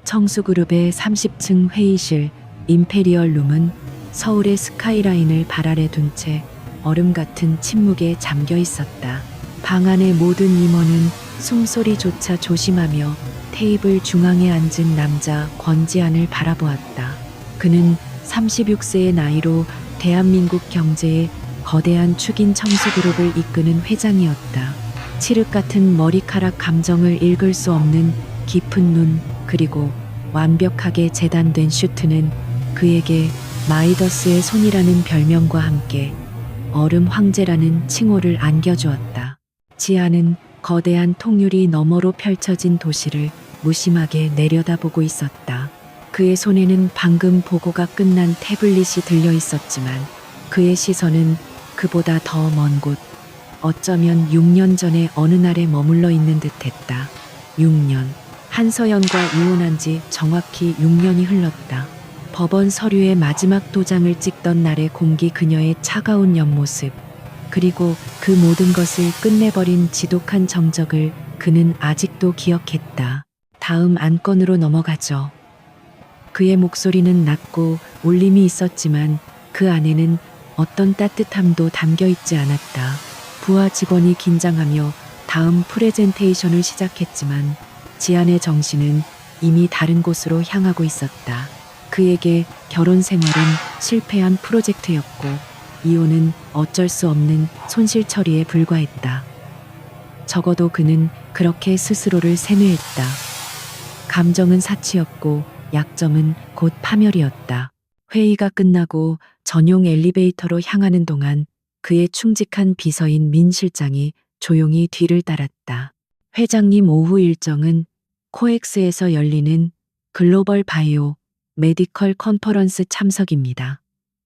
청수그룹의 30층 회의실 임페리얼 룸은 서울의 스카이라인을 발 아래 둔 채 얼음 같은 침묵에 잠겨 있었다. 방 안의 모든 임원은 숨소리조차 조심하며 테이블 중앙에 앉은 남자 권지한을 바라보았다. 그는 36세의 나이로 대한민국 경제의 거대한 축인 청수그룹을 이끄는 회장이었다. 칠흑 같은 머리카락 감정을 읽을 수 없는 깊은 눈, 그리고 완벽하게 재단된 슈트는 그에게 마이더스의 손이라는 별명과 함께 얼음 황제라는 칭호를 안겨주었다. 지하는 거대한 통유리 너머로 펼쳐진 도시를 무심하게 내려다보고 있었다. 그의 손에는 방금 보고가 끝난 태블릿이 들려 있었지만 그의 시선은 그보다 더 먼 곳, 어쩌면 6년 전의 어느 날에 머물러 있는 듯했다. 6년. 한서연과 이혼한 지 정확히 6년이 흘렀다. 법원 서류의 마지막 도장을 찍던 날의 공기, 그녀의 차가운 옆모습, 그리고 그 모든 것을 끝내버린 지독한 정적을 그는 아직도 기억했다. 다음 안건으로 넘어가죠. 그의 목소리는 낮고 울림이 있었지만 그 안에는 어떤 따뜻함도 담겨 있지 않았다. 부하 직원이 긴장하며 다음 프레젠테이션을 시작했지만 지안의 정신은 이미 다른 곳으로 향하고 있었다. 그에게 결혼 생활은 실패한 프로젝트였고 이혼은 어쩔 수 없는 손실 처리에 불과했다. 적어도 그는 그렇게 스스로를 세뇌했다. 감정은 사치였고 약점은 곧 파멸이었다. 회의가 끝나고 전용 엘리베이터로 향하는 동안 그의 충직한 비서인 민 실장이 조용히 뒤를 따랐다. 회장님 오후 일정은 코엑스에서 열리는 글로벌 바이오 메디컬 컨퍼런스 참석입니다.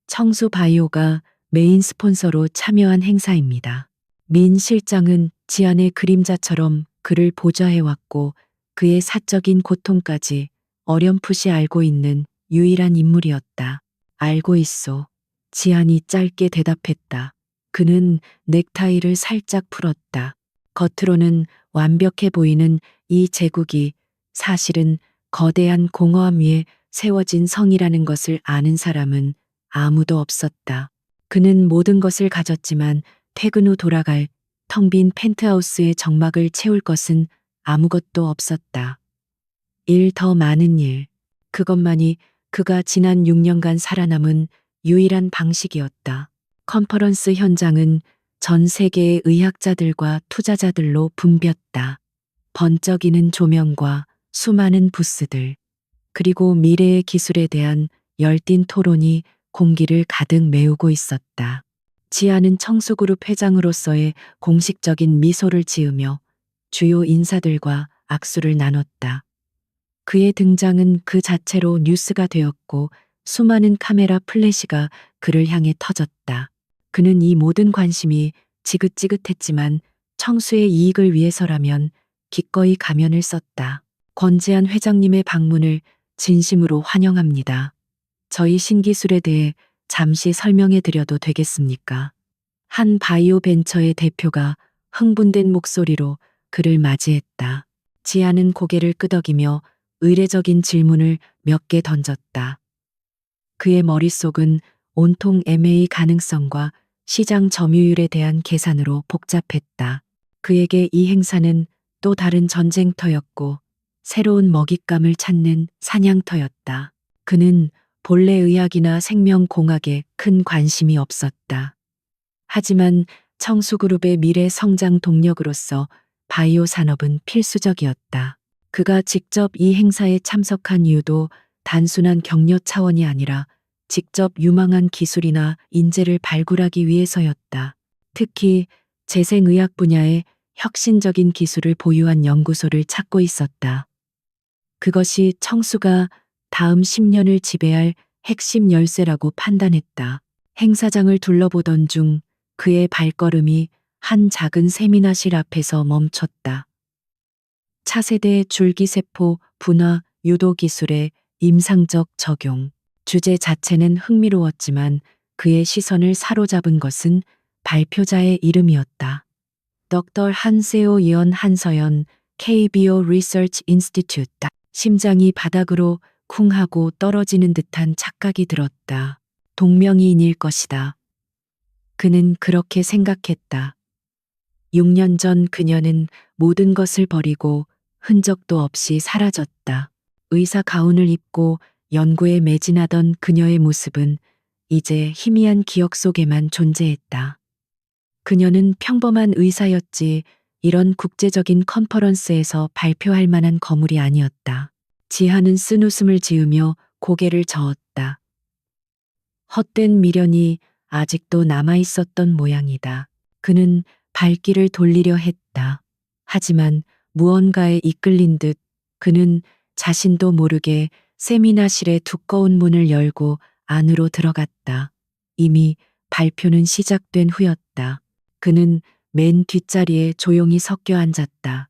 청수 바이오가 메인 스폰서로 참여한 행사입니다. 민 실장은 지안의 그림자처럼 그를 보좌해왔고 그의 사적인 고통까지 어렴풋이 알고 있는 유일한 인물이었다. 알고 있소. 지안이 짧게 대답했다. 그는 넥타이를 살짝 풀었다. 겉으로는 완벽해 보이는 이 제국이 사실은 거대한 공허함 위에 세워진 성이라는 것을 아는 사람은 아무도 없었다. 그는 모든 것을 가졌지만 퇴근 후 돌아갈 텅 빈 펜트하우스의 정막을 채울 것은 아무것도 없었다. 일 더 많은 일. 그것만이 그가 지난 6년간 살아남은 유일한 방식이었다. 컨퍼런스 현장은 전 세계의 의학자들과 투자자들로 붐볐다. 번쩍이는 조명과 수많은 부스들, 그리고 미래의 기술에 대한 열띤 토론이 공기를 가득 메우고 있었다. 지아는 청수그룹 회장으로서의 공식적인 미소를 지으며 주요 인사들과 악수를 나눴다. 그의 등장은 그 자체로 뉴스가 되었고 수많은 카메라 플래시가 그를 향해 터졌다. 그는 이 모든 관심이 지긋지긋했지만 청수의 이익을 위해서라면 기꺼이 가면을 썼다. 권지한 회장님의 방문을 진심으로 환영합니다. 저희 신기술에 대해 잠시 설명해 드려도 되겠습니까? 한 바이오 벤처의 대표가 흥분된 목소리로 그를 맞이했다. 지아는 고개를 끄덕이며 의례적인 질문을 몇 개 던졌다. 그의 머릿속은 온통 M&A 가능성과 시장 점유율에 대한 계산으로 복잡했다. 그에게 이 행사는 또 다른 전쟁터였고 새로운 먹잇감을 찾는 사냥터였다. 그는 본래 의학이나 생명공학에 큰 관심이 없었다. 하지만 청수그룹의 미래 성장 동력으로서 바이오 산업은 필수적이었다. 그가 직접 이 행사에 참석한 이유도 단순한 격려 차원이 아니라 직접 유망한 기술이나 인재를 발굴하기 위해서였다. 특히 재생의학 분야의 혁신적인 기술을 보유한 연구소를 찾고 있었다. 그것이 청수가 다음 10년을 지배할 핵심 열쇠라고 판단했다. 행사장을 둘러보던 중 그의 발걸음이 한 작은 세미나실 앞에서 멈췄다. 차세대 줄기세포 분화 유도 기술의 임상적 적용. 주제 자체는 흥미로웠지만 그의 시선을 사로잡은 것은 발표자의 이름이었다. 덕터 한세오 이언 한서연 KBO 리서치 인스티튜트. 심장이 바닥으로 쿵 하고 떨어지는 듯한 착각이 들었다. 동명이인일 것이다. 그는 그렇게 생각했다. 6년 전 그녀는 모든 것을 버리고 흔적도 없이 사라졌다. 의사 가운을 입고 연구에 매진하던 그녀의 모습은 이제 희미한 기억 속에만 존재했다. 그녀는 평범한 의사였지 이런 국제적인 컨퍼런스에서 발표할 만한 거물이 아니었다. 지하는 쓴웃음을 지으며 고개를 저었다. 헛된 미련이 아직도 남아 있었던 모양이다. 그는 발길을 돌리려 했다. 하지만 무언가에 이끌린 듯 그는 자신도 모르게 세미나실의 두꺼운 문을 열고 안으로 들어갔다. 이미 발표는 시작된 후였다. 그는 맨 뒷자리에 조용히 섞여 앉았다.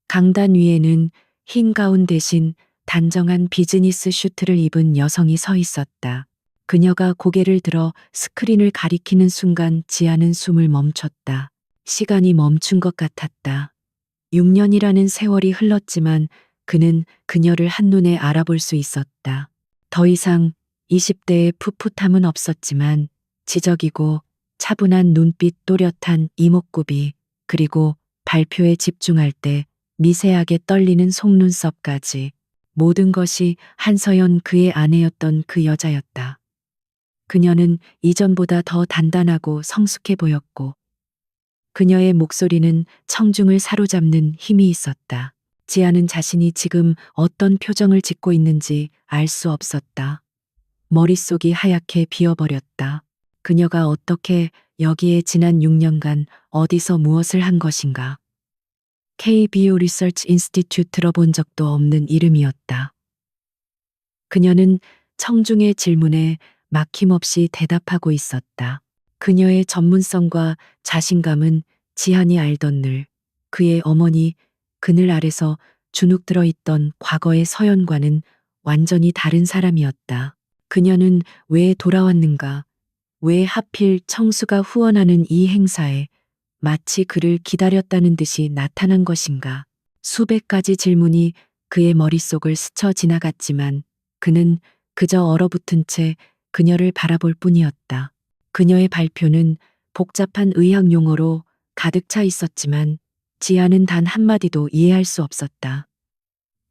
강단 위에는 흰 가운 대신 단정한 비즈니스 슈트를 입은 여성이 서 있었다. 그녀가 고개를 들어 스크린을 가리키는 순간 지아는 숨을 멈췄다. 시간이 멈춘 것 같았다. 6년이라는 세월이 흘렀지만 그는 그녀를 한눈에 알아볼 수 있었다. 더 이상 20대의 풋풋함은 없었지만 지적이고 차분한 눈빛 또렷한 이목구비 그리고 발표에 집중할 때 미세하게 떨리는 속눈썹까지 모든 것이 한서연 그의 아내였던 그 여자였다. 그녀는 이전보다 더 단단하고 성숙해 보였고 그녀의 목소리는 청중을 사로잡는 힘이 있었다. 지아는 자신이 지금 어떤 표정을 짓고 있는지 알 수 없었다. 머릿속이 하얗게 비어버렸다. 그녀가 어떻게 여기에 지난 6년간 어디서 무엇을 한 것인가. KBO 리서치 인스티튜트 들어본 적도 없는 이름이었다. 그녀는 청중의 질문에 막힘없이 대답하고 있었다. 그녀의 전문성과 자신감은 지한이 알던 늘, 그의 어머니 그늘 아래서 주눅 들어 있던 과거의 서연과는 완전히 다른 사람이었다. 그녀는 왜 돌아왔는가? 왜 하필 청수가 후원하는 이 행사에 마치 그를 기다렸다는 듯이 나타난 것인가? 수백 가지 질문이 그의 머릿속을 스쳐 지나갔지만 그는 그저 얼어붙은 채 그녀를 바라볼 뿐이었다. 그녀의 발표는 복잡한 의학 용어로 가득 차 있었지만 지아는 단 한마디도 이해할 수 없었다.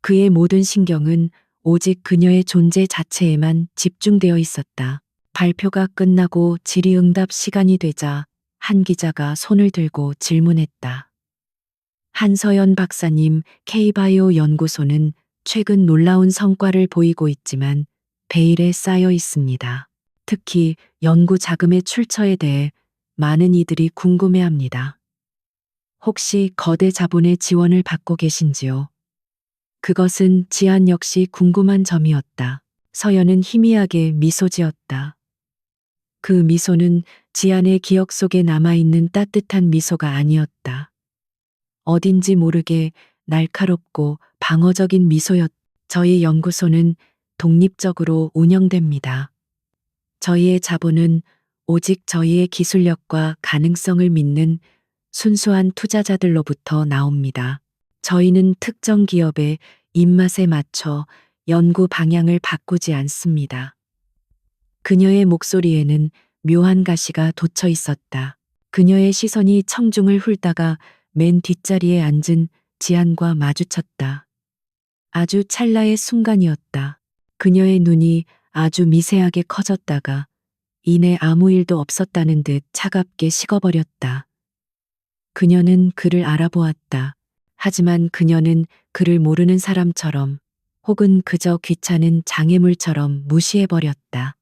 그의 모든 신경은 오직 그녀의 존재 자체에만 집중되어 있었다. 발표가 끝나고 질의응답 시간이 되자 한 기자가 손을 들고 질문했다. 한서연 박사님, K바이오 연구소는 최근 놀라운 성과를 보이고 있지만 베일에 쌓여 있습니다. 특히 연구 자금의 출처에 대해 많은 이들이 궁금해합니다. 혹시 거대 자본의 지원을 받고 계신지요? 그것은 지안 역시 궁금한 점이었다. 서연은 희미하게 미소 지었다. 그 미소는 지안의 기억 속에 남아있는 따뜻한 미소가 아니었다. 어딘지 모르게 날카롭고 방어적인 미소였다. 저희 연구소는 독립적으로 운영됩니다. 저희의 자본은 오직 저희의 기술력과 가능성을 믿는 순수한 투자자들로부터 나옵니다. 저희는 특정 기업의 입맛에 맞춰 연구 방향을 바꾸지 않습니다. 그녀의 목소리에는 묘한 가시가 돋쳐 있었다. 그녀의 시선이 청중을 훑다가 맨 뒷자리에 앉은 지안과 마주쳤다. 아주 찰나의 순간이었다. 그녀의 눈이 아주 미세하게 커졌다가 이내 아무 일도 없었다는 듯 차갑게 식어버렸다. 그녀는 그를 알아보았다. 하지만 그녀는 그를 모르는 사람처럼 혹은 그저 귀찮은 장애물처럼 무시해버렸다.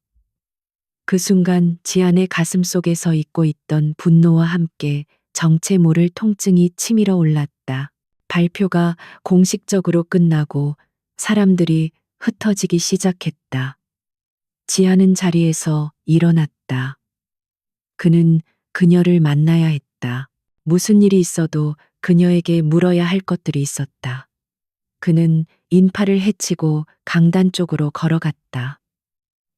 그 순간 지안의 가슴 속에서 잊고 있던 분노와 함께 정체 모를 통증이 치밀어 올랐다. 발표가 공식적으로 끝나고 사람들이 흩어지기 시작했다. 지안은 자리에서 일어났다. 그는 그녀를 만나야 했다. 무슨 일이 있어도 그녀에게 물어야 할 것들이 있었다. 그는 인파를 헤치고 강단 쪽으로 걸어갔다.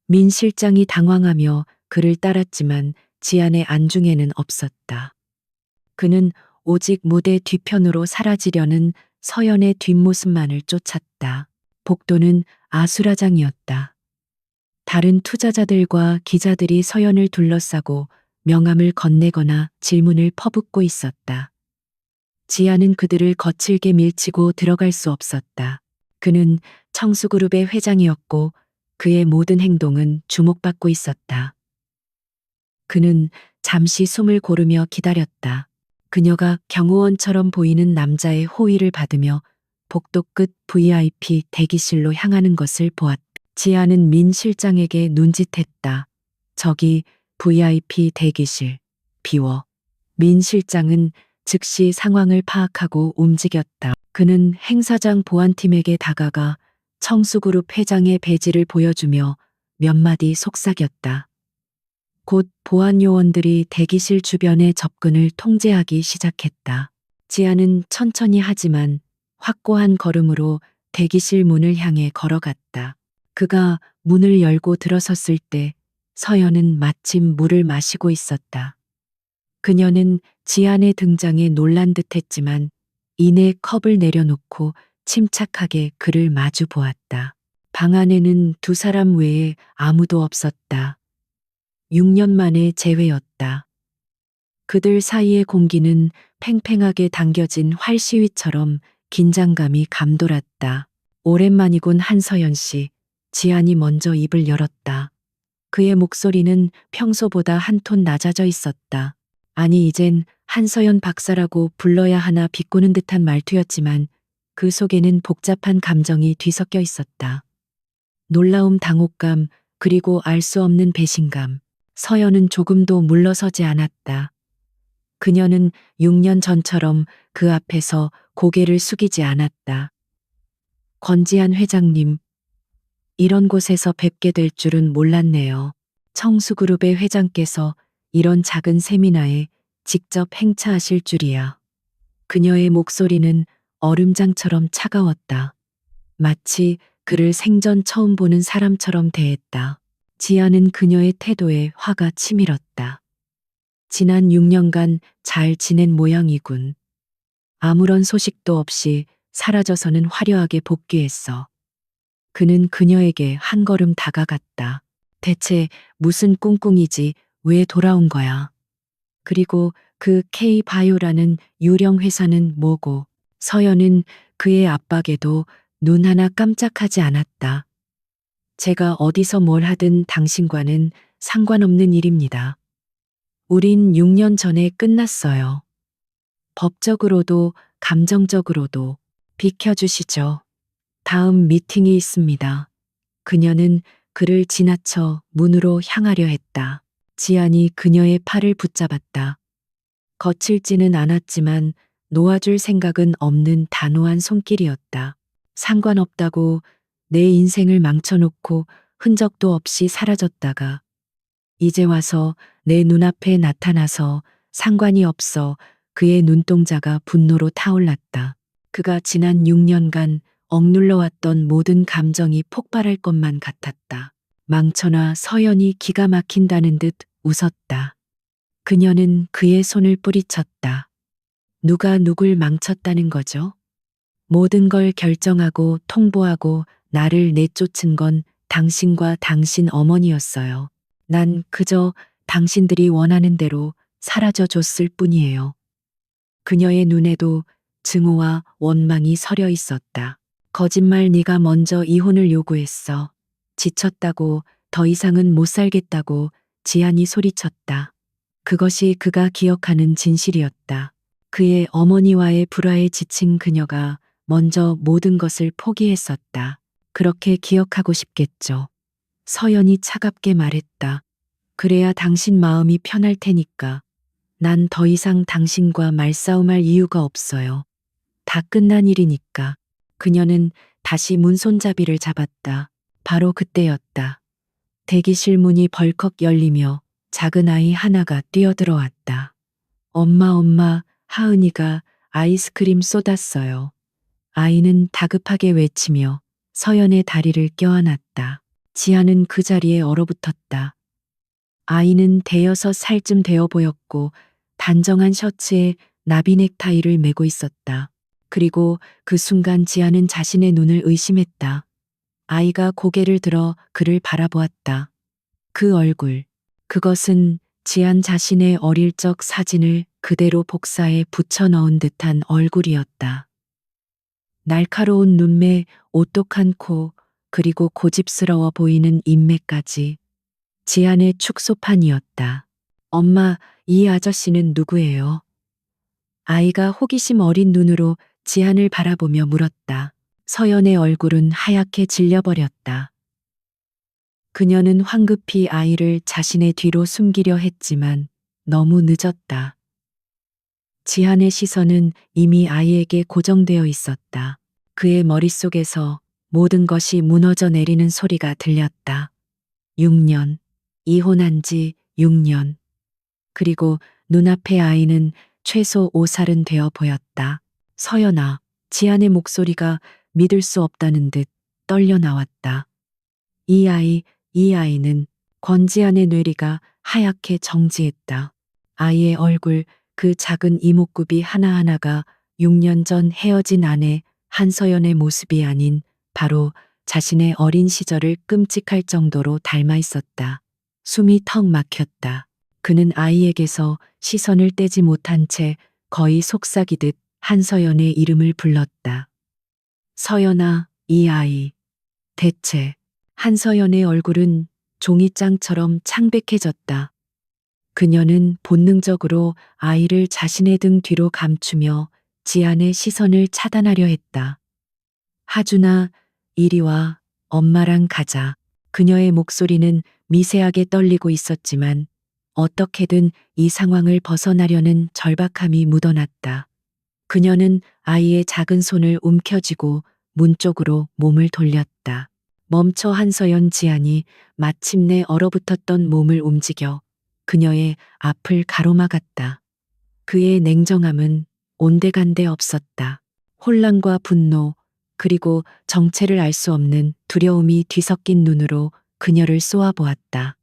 민 실장이 당황하며 그를 따랐지만 지안의 안중에는 없었다. 그는 오직 무대 뒤편으로 사라지려는 서연의 뒷모습만을 쫓았다. 복도는 아수라장이었다. 다른 투자자들과 기자들이 서연을 둘러싸고 명함을 건네거나 질문을 퍼붓고 있었다. 지아는 그들을 거칠게 밀치고 들어갈 수 없었다. 그는 청수그룹의 회장이었고 그의 모든 행동은 주목받고 있었다. 그는 잠시 숨을 고르며 기다렸다. 그녀가 경호원처럼 보이는 남자의 호의를 받으며 복도 끝 VIP 대기실로 향하는 것을 보았다. 지아는 민 실장에게 눈짓했다. 저기 VIP 대기실 비워. 민 실장은 즉시 상황을 파악하고 움직였다. 그는 행사장 보안팀에게 다가가 청수그룹 회장의 배지를 보여주며 몇 마디 속삭였다. 곧 보안 요원들이 대기실 주변의 접근을 통제하기 시작했다. 지아는 천천히 하지만 확고한 걸음으로 대기실 문을 향해 걸어갔다. 그가 문을 열고 들어섰을 때 서연은 마침 물을 마시고 있었다. 그녀는 지안의 등장에 놀란 듯 했지만 이내 컵을 내려놓고 침착하게 그를 마주 보았다. 방 안에는 두 사람 외에 아무도 없었다. 6년 만에 재회였다. 그들 사이의 공기는 팽팽하게 당겨진 활시위처럼 긴장감이 감돌았다. 오랜만이군 한서연 씨. 지안이 먼저 입을 열었다. 그의 목소리는 평소보다 한 톤 낮아져 있었다. 아니 이젠 한서연 박사라고 불러야 하나 비꼬는 듯한 말투였지만 그 속에는 복잡한 감정이 뒤섞여 있었다. 놀라움, 당혹감, 그리고 알 수 없는 배신감. 서연은 조금도 물러서지 않았다. 그녀는 6년 전처럼 그 앞에서 고개를 숙이지 않았다. 권지한 회장님, 이런 곳에서 뵙게 될 줄은 몰랐네요. 청수그룹의 회장께서 이런 작은 세미나에 직접 행차하실 줄이야. 그녀의 목소리는 얼음장처럼 차가웠다. 마치 그를 생전 처음 보는 사람처럼 대했다. 지아는 그녀의 태도에 화가 치밀었다. 지난 6년간 잘 지낸 모양이군. 아무런 소식도 없이 사라져서는 화려하게 복귀했어. 그는 그녀에게 한 걸음 다가갔다. 대체 무슨 꿍꿍이지 왜 돌아온 거야? 그리고 그 K바이오라는 유령 회사는 뭐고? 서연은 그의 압박에도 눈 하나 깜짝하지 않았다. 제가 어디서 뭘 하든 당신과는 상관없는 일입니다. 우린 6년 전에 끝났어요. 법적으로도 감정적으로도 비켜주시죠. 다음 미팅이 있습니다. 그녀는 그를 지나쳐 문으로 향하려 했다. 지안이 그녀의 팔을 붙잡았다. 거칠지는 않았지만 놓아줄 생각은 없는 단호한 손길이었다. 상관없다고 내 인생을 망쳐놓고 흔적도 없이 사라졌다가 이제 와서 내 눈앞에 나타나서 상관이 없어. 그의 눈동자가 분노로 타올랐다. 그가 지난 6년간 억눌러왔던 모든 감정이 폭발할 것만 같았다. 망쳐놔 서연이 기가 막힌다는 듯 웃었다. 그녀는 그의 손을 뿌리쳤다. 누가 누굴 망쳤다는 거죠? 모든 걸 결정하고 통보하고 나를 내쫓은 건 당신과 당신 어머니였어요. 난 그저 당신들이 원하는 대로 사라져 줬을 뿐이에요. 그녀의 눈에도 증오와 원망이 서려 있었다. 거짓말 네가 먼저 이혼을 요구했어. 지쳤다고 더 이상은 못 살겠다고 지안이 소리쳤다. 그것이 그가 기억하는 진실이었다. 그의 어머니와의 불화에 지친 그녀가 먼저 모든 것을 포기했었다. 그렇게 기억하고 싶겠죠. 서연이 차갑게 말했다. 그래야 당신 마음이 편할 테니까. 난 더 이상 당신과 말싸움할 이유가 없어요. 다 끝난 일이니까. 그녀는 다시 문손잡이를 잡았다. 바로 그때였다. 대기실 문이 벌컥 열리며 작은 아이 하나가 뛰어들어왔다. 엄마, 하은이가 아이스크림 쏟았어요. 아이는 다급하게 외치며 서연의 다리를 껴안았다. 지아는 그 자리에 얼어붙었다. 아이는 대여섯 살쯤 되어 보였고 단정한 셔츠에 나비 넥타이를 메고 있었다. 그리고 그 순간 지아는 자신의 눈을 의심했다. 아이가 고개를 들어 그를 바라보았다. 그 얼굴, 그것은 지안 자신의 어릴 적 사진을 그대로 복사해 붙여 넣은 듯한 얼굴이었다. 날카로운 눈매, 오똑한 코, 그리고 고집스러워 보이는 인매까지 지안의 축소판이었다. 엄마, 이 아저씨는 누구예요? 아이가 호기심 어린 눈으로 지안을 바라보며 물었다. 서연의 얼굴은 하얗게 질려버렸다. 그녀는 황급히 아이를 자신의 뒤로 숨기려 했지만 너무 늦었다. 지한의 시선은 이미 아이에게 고정되어 있었다. 그의 머릿속에서 모든 것이 무너져 내리는 소리가 들렸다. 6년, 이혼한 지 6년. 그리고 눈앞의 아이는 최소 5살은 되어 보였다. 서연아, 지한의 목소리가 믿을 수 없다는 듯 떨려 나왔다. 이 아이는 권지한의 뇌리가 하얗게 정지했다. 아이의 얼굴, 그 작은 이목구비 하나하나가 6년 전 헤어진 아내 한서연의 모습이 아닌 바로 자신의 어린 시절을 끔찍할 정도로 닮아 있었다. 숨이 턱 막혔다. 그는 아이에게서 시선을 떼지 못한 채 거의 속삭이듯 한서연의 이름을 불렀다. 서연아, 이 아이. 대체 한서연의 얼굴은 종이장처럼 창백해졌다. 그녀는 본능적으로 아이를 자신의 등 뒤로 감추며 지안의 시선을 차단하려 했다. 하준아, 이리 와, 엄마랑 가자. 그녀의 목소리는 미세하게 떨리고 있었지만 어떻게든 이 상황을 벗어나려는 절박함이 묻어났다. 그녀는 아이의 작은 손을 움켜쥐고 문 쪽으로 몸을 돌렸다. 멈춰 한서연 지안이 마침내 얼어붙었던 몸을 움직여 그녀의 앞을 가로막았다. 그의 냉정함은 온데간데 없었다. 혼란과 분노, 그리고 정체를 알 수 없는 두려움이 뒤섞인 눈으로 그녀를 쏘아보았다.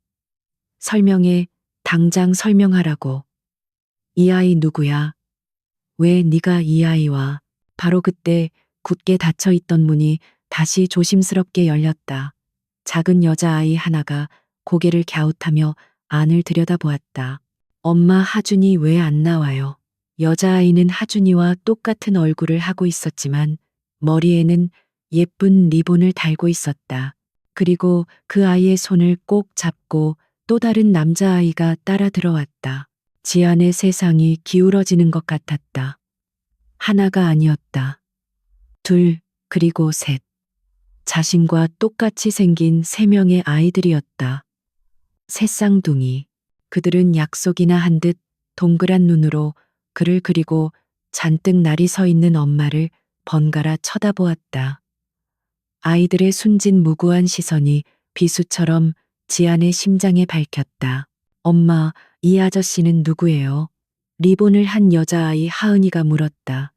설명해, 당장 설명하라고. 이 아이 누구야? 왜 네가 이 아이와? 바로 그때 굳게 닫혀 있던 문이 다시 조심스럽게 열렸다. 작은 여자아이 하나가 고개를 갸웃하며 안을 들여다보았다. 엄마 하준이 왜 안 나와요? 여자아이는 하준이와 똑같은 얼굴을 하고 있었지만 머리에는 예쁜 리본을 달고 있었다. 그리고 그 아이의 손을 꼭 잡고 또 다른 남자아이가 따라 들어왔다. 지안의 세상이 기울어지는 것 같았다. 하나가 아니었다. 둘, 그리고 셋. 자신과 똑같이 생긴 3명의 아이들이었다. 새 쌍둥이. 그들은 약속이나 한 듯 동그란 눈으로 그를 그리고 잔뜩 날이 서 있는 엄마를 번갈아 쳐다보았다. 아이들의 순진 무구한 시선이 비수처럼 지안의 심장에 밝혔다. 엄마, 이 아저씨는 누구예요? 리본을 한 여자아이 하은이가 물었다.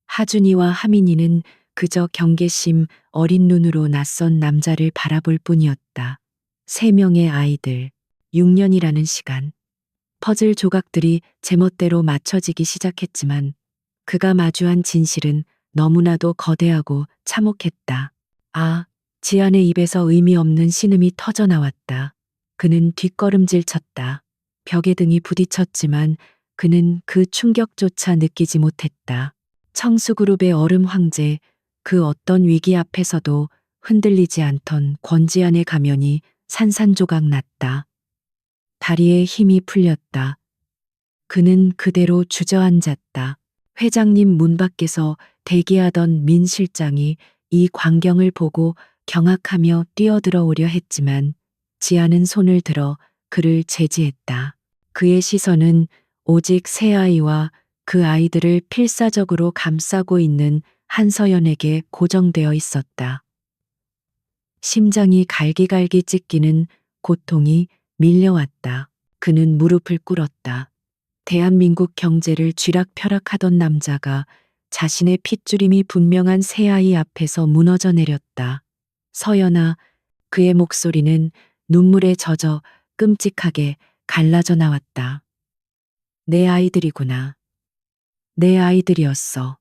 하준이와 하민이는 그저 경계심 어린 눈으로 낯선 남자를 바라볼 뿐이었다. 3명의 아이들, 6년이라는 시간. 퍼즐 조각들이 제멋대로 맞춰지기 시작했지만 그가 마주한 진실은 너무나도 거대하고 참혹했다. 아, 지안의 입에서 의미 없는 신음이 터져 나왔다. 그는 뒷걸음질 쳤다. 벽에 등이 부딪혔지만 그는 그 충격조차 느끼지 못했다. 청수그룹의 얼음 황제, 그 어떤 위기 앞에서도 흔들리지 않던 권지안의 가면이 산산조각 났다. 다리에 힘이 풀렸다. 그는 그대로 주저앉았다. 회장님 문 밖에서 대기하던 민 실장이 이 광경을 보고 경악하며 뛰어들어 오려 했지만 지아는 손을 들어 그를 제지했다. 그의 시선은 오직 새 아이와 그 아이들을 필사적으로 감싸고 있는 한서연에게 고정되어 있었다. 심장이 갈기갈기 찢기는 고통이 밀려왔다. 그는 무릎을 꿇었다. 대한민국 경제를 쥐락펴락하던 남자가 자신의 핏줄임이 분명한 새아이 앞에서 무너져 내렸다. 서연아, 그의 목소리는 눈물에 젖어 끔찍하게 갈라져 나왔다. 내 아이들이구나. 내 아이들이었어.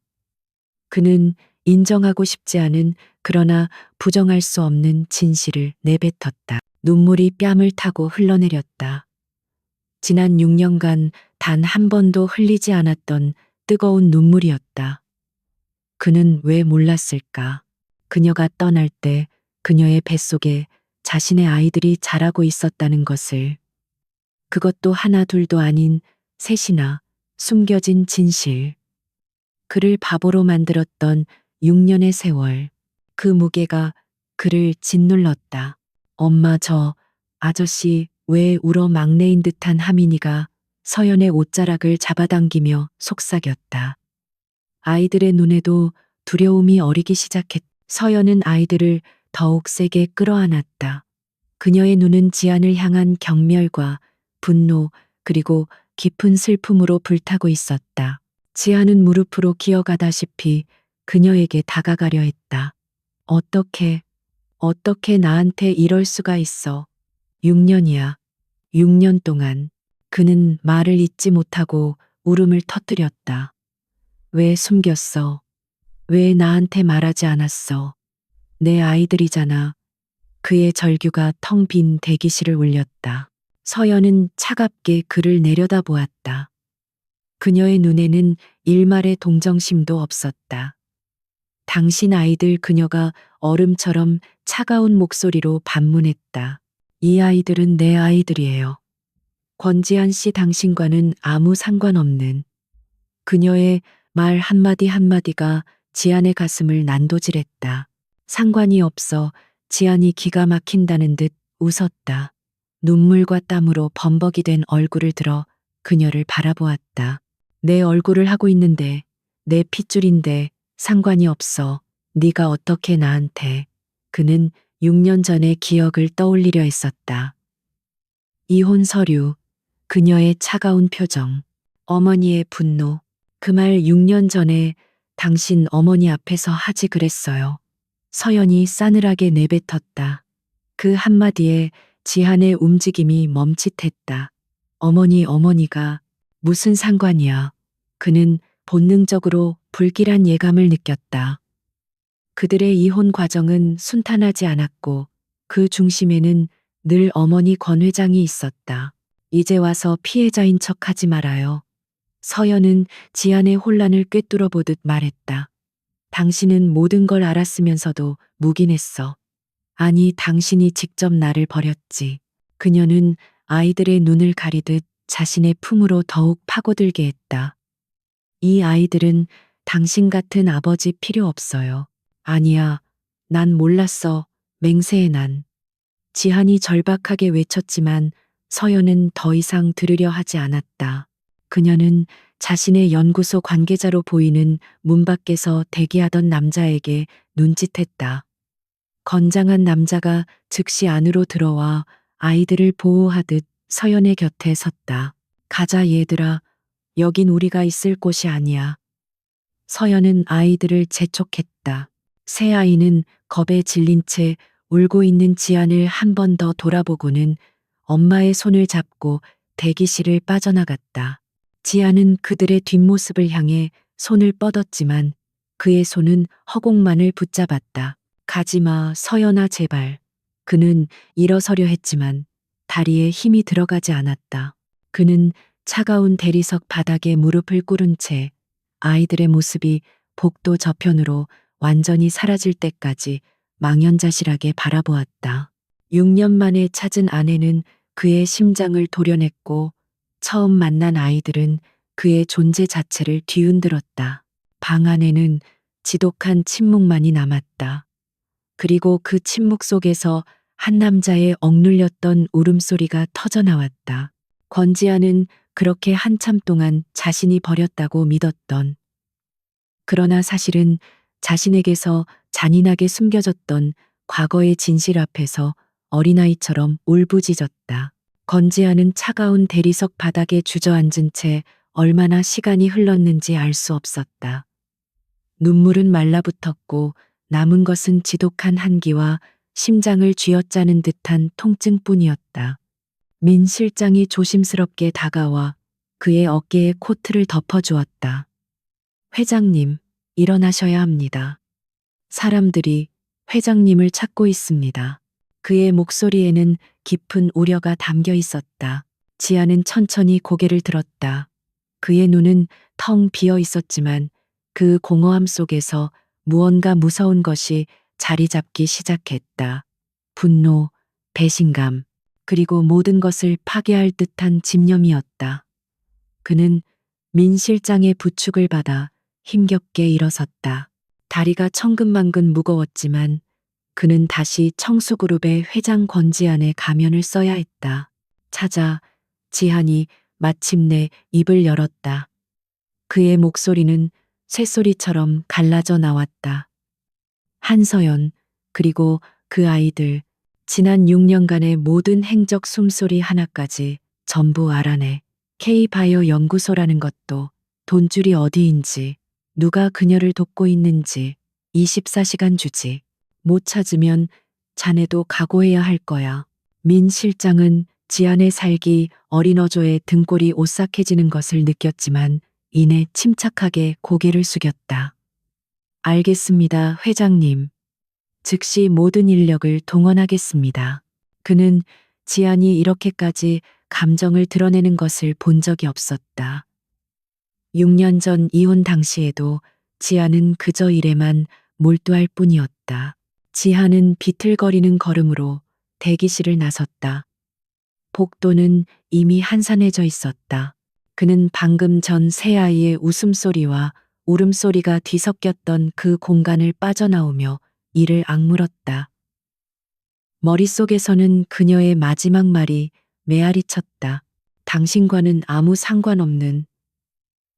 그는 인정하고 싶지 않은 그러나 부정할 수 없는 진실을 내뱉었다. 눈물이 뺨을 타고 흘러내렸다. 지난 6년간 단 한 번도 흘리지 않았던 뜨거운 눈물이었다. 그는 왜 몰랐을까? 그녀가 떠날 때 그녀의 뱃속에 자신의 아이들이 자라고 있었다는 것을. 그것도 하나 둘도 아닌 셋이나 숨겨진 진실. 그를 바보로 만들었던 6년의 세월. 그 무게가 그를 짓눌렀다. 엄마, 저 아저씨 왜 울어? 막내인 듯한 하민이가 서연의 옷자락을 잡아당기며 속삭였다. 아이들의 눈에도 두려움이 어리기 시작했. 서연은 아이들을 더욱 세게 끌어안았다. 그녀의 눈은 지안을 향한 경멸과 분노 그리고 깊은 슬픔으로 불타고 있었다. 지안은 무릎으로 기어가다시피 그녀에게 다가가려 했다. 어떻게 나한테 이럴 수가 있어. 6년이야. 6년 동안. 그는 말을 잇지 못하고 울음을 터뜨렸다. 왜 숨겼어? 왜 나한테 말하지 않았어? 내 아이들이잖아. 그의 절규가 텅 빈 대기실을 울렸다. 서연은 차갑게 그를 내려다보았다. 그녀의 눈에는 일말의 동정심도 없었다. 당신 아이들. 그녀가 얼음처럼 차가운 목소리로 반문했다. 이 아이들은 내 아이들이에요. 권지한 씨, 당신과는 아무 상관없는. 그녀의 말 한마디 한마디가 지안의 가슴을 난도질했다. 상관이 없어. 지안이 기가 막힌다는 듯 웃었다. 눈물과 땀으로 범벅이 된 얼굴을 들어 그녀를 바라보았다. 내 얼굴을 하고 있는데, 내 핏줄인데 상관이 없어. 네가 어떻게 나한테. 그는 6년 전의 기억을 떠올리려 했었다. 이혼 서류, 그녀의 차가운 표정, 어머니의 분노. 그 말 6년 전에 당신 어머니 앞에서 하지 그랬어요. 서연이 싸늘하게 내뱉었다. 그 한마디에 지한의 움직임이 멈칫했다. 어머니가 무슨 상관이야. 그는 본능적으로 불길한 예감을 느꼈다. 그들의 이혼 과정은 순탄하지 않았고 그 중심에는 늘 어머니 권 회장이 있었다. 이제 와서 피해자인 척하지 말아요. 서연은 지안의 혼란을 꿰뚫어 보듯 말했다. 당신은 모든 걸 알았으면서도 묵인했어. 아니, 당신이 직접 나를 버렸지. 그녀는 아이들의 눈을 가리듯 자신의 품으로 더욱 파고들게 했다. 이 아이들은 당신 같은 아버지 필요 없어요. 아니야, 난 몰랐어. 맹세해 난. 지한이 절박하게 외쳤지만 서연은 더 이상 들으려 하지 않았다. 그녀는 자신의 연구소 관계자로 보이는 문 밖에서 대기하던 남자에게 눈짓했다. 건장한 남자가 즉시 안으로 들어와 아이들을 보호하듯 서연의 곁에 섰다. 가자 얘들아, 여긴 우리가 있을 곳이 아니야. 서연은 아이들을 재촉했다. 새 아이는 겁에 질린 채 울고 있는 지안을 한 번 더 돌아보고는 엄마의 손을 잡고 대기실을 빠져나갔다. 지안은 그들의 뒷모습을 향해 손을 뻗었지만 그의 손은 허공만을 붙잡았다. 가지마, 서연아, 제발. 그는 일어서려 했지만 다리에 힘이 들어가지 않았다. 그는 차가운 대리석 바닥에 무릎을 꿇은 채 아이들의 모습이 복도 저편으로 완전히 사라질 때까지 망연자실하게 바라보았다. 6년 만에 찾은 아내는 그의 심장을 도려냈고 처음 만난 아이들은 그의 존재 자체를 뒤흔들었다. 방 안에는 지독한 침묵만이 남았다. 그리고 그 침묵 속에서 한 남자의 억눌렸던 울음소리가 터져나왔다. 권지아는 그렇게 한참 동안 자신이 버렸다고 믿었던, 그러나 사실은 자신에게서 잔인하게 숨겨졌던 과거의 진실 앞에서 어린아이처럼 울부짖었다. 건지아는 차가운 대리석 바닥에 주저앉은 채 얼마나 시간이 흘렀는지 알 수 없었다. 눈물은 말라붙었고 남은 것은 지독한 한기와 심장을 쥐어짜는 듯한 통증뿐이었다. 민 실장이 조심스럽게 다가와 그의 어깨에 코트를 덮어주었다. 회장님, 일어나셔야 합니다. 사람들이 회장님을 찾고 있습니다. 그의 목소리에는 깊은 우려가 담겨 있었다. 지아는 천천히 고개를 들었다. 그의 눈은 텅 비어 있었지만 그 공허함 속에서 무언가 무서운 것이 자리 잡기 시작했다. 분노, 배신감, 그리고 모든 것을 파괴할 듯한 집념이었다. 그는 민 실장의 부축을 받아 힘겹게 일어섰다. 다리가 천근만근 무거웠지만 그는 다시 청수그룹의 회장 권지한의 가면을 써야 했다. 찾아 지한이 마침내 입을 열었다. 그의 목소리는 쇳소리처럼 갈라져 나왔다. 한서연, 그리고 그 아이들, 지난 6년간의 모든 행적 숨소리 하나까지 전부 알아내. K바이오 연구소라는 것도, 돈줄이 어디인지, 누가 그녀를 돕고 있는지 24시간 주지. 못 찾으면 자네도 각오해야 할 거야. 민 실장은 지안의 살기 어린 어조에 등골이 오싹해지는 것을 느꼈지만 이내 침착하게 고개를 숙였다. 알겠습니다, 회장님. 즉시 모든 인력을 동원하겠습니다. 그는 지안이 이렇게까지 감정을 드러내는 것을 본 적이 없었다. 6년 전 이혼 당시에도 지안은 그저 일에만 몰두할 뿐이었다. 지한은 비틀거리는 걸음으로 대기실을 나섰다. 복도는 이미 한산해져 있었다. 그는 방금 전 새 아이의 웃음소리와 울음소리가 뒤섞였던 그 공간을 빠져나오며 이를 악물었다. 머릿속에서는 그녀의 마지막 말이 메아리 쳤다. 당신과는 아무 상관없는,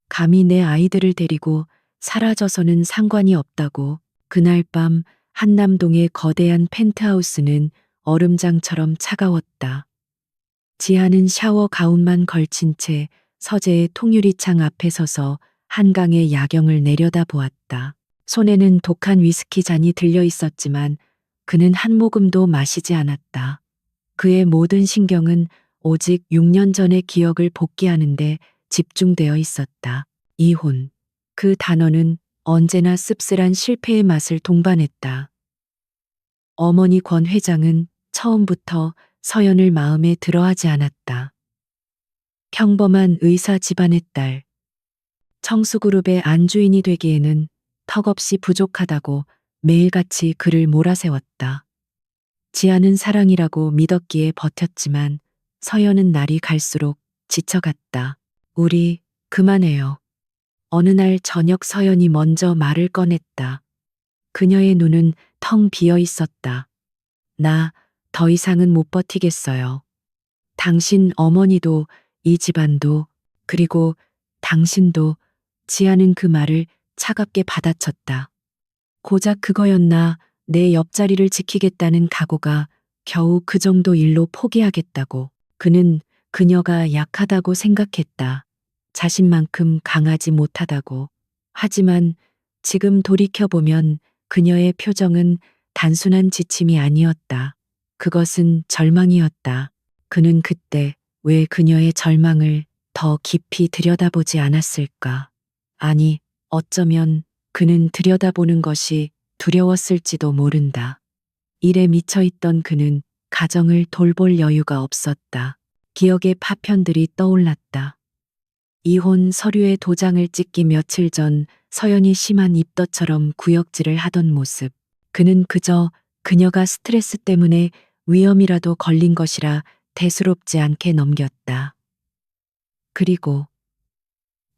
감히 내 아이들을 데리고 사라져서는 상관이 없다고. 그날 밤 한남동의 거대한 펜트하우스는 얼음장처럼 차가웠다. 지하는 샤워 가운만 걸친 채 서재의 통유리창 앞에 서서 한강의 야경을 내려다 보았다. 손에는 독한 위스키 잔이 들려 있었지만 그는 한 모금도 마시지 않았다. 그의 모든 신경은 오직 6년 전의 기억을 복귀하는데 집중되어 있었다. 이혼. 그 단어는 언제나 씁쓸한 실패의 맛을 동반했다. 어머니 권 회장은 처음부터 서연을 마음에 들어하지 않았다. 평범한 의사 집안의 딸. 청수그룹의 안주인이 되기에는 턱없이 부족하다고 매일같이 그를 몰아세웠다. 지아는 사랑이라고 믿었기에 버텼지만 서연은 날이 갈수록 지쳐갔다. 우리 그만해요. 어느 날 저녁 서연이 먼저 말을 꺼냈다. 그녀의 눈은 텅 비어 있었다. 나 더 이상은 못 버티겠어요. 당신 어머니도 이 집안도 그리고 당신도. 지아는 그 말을 차갑게 받아쳤다. 고작 그거였나 내 옆자리를 지키겠다는 각오가 겨우 그 정도 일로 포기하겠다고. 그는 그녀가 약하다고 생각했다. 자신만큼 강하지 못하다고. 하지만 지금 돌이켜보면 그녀의 표정은 단순한 지침이 아니었다. 그것은 절망이었다. 그는 그때 왜 그녀의 절망을 더 깊이 들여다보지 않았을까? 아니, 어쩌면 그는 들여다보는 것이 두려웠을지도 모른다. 일에 미쳐있던 그는 가정을 돌볼 여유가 없었다. 기억의 파편들이 떠올랐다. 이혼 서류에 도장을 찍기 며칠 전 서연이 심한 입덧처럼 구역질을 하던 모습. 그는 그저 그녀가 스트레스 때문에 위험이라도 걸린 것이라 대수롭지 않게 넘겼다. 그리고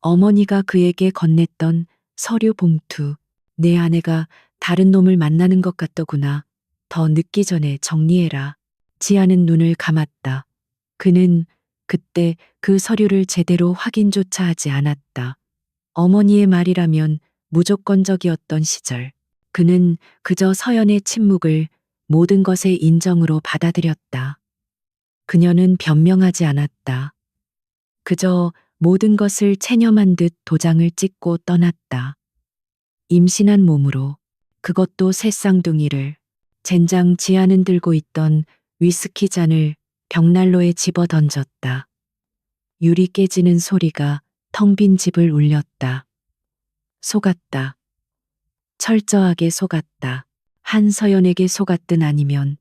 어머니가 그에게 건넸던 서류 봉투. 내 아내가 다른 놈을 만나는 것 같더구나. 더 늦기 전에 정리해라. 지아는 눈을 감았다. 그는 그때 그 서류를 제대로 확인조차 하지 않았다. 어머니의 말이라면 무조건적이었던 시절. 그는 그저 서연의 침묵을 모든 것의 인정으로 받아들였다. 그녀는 변명하지 않았다. 그저 모든 것을 체념한 듯 도장을 찍고 떠났다. 임신한 몸으로, 그것도 새 쌍둥이를. 젠장 지아는 들고 있던 위스키 잔을 벽난로에 집어 던졌다. 유리 깨지는 소리가 텅 빈 집을 울렸다. 속았다. 철저하게 속았다. 한서연에게 속았든 아니면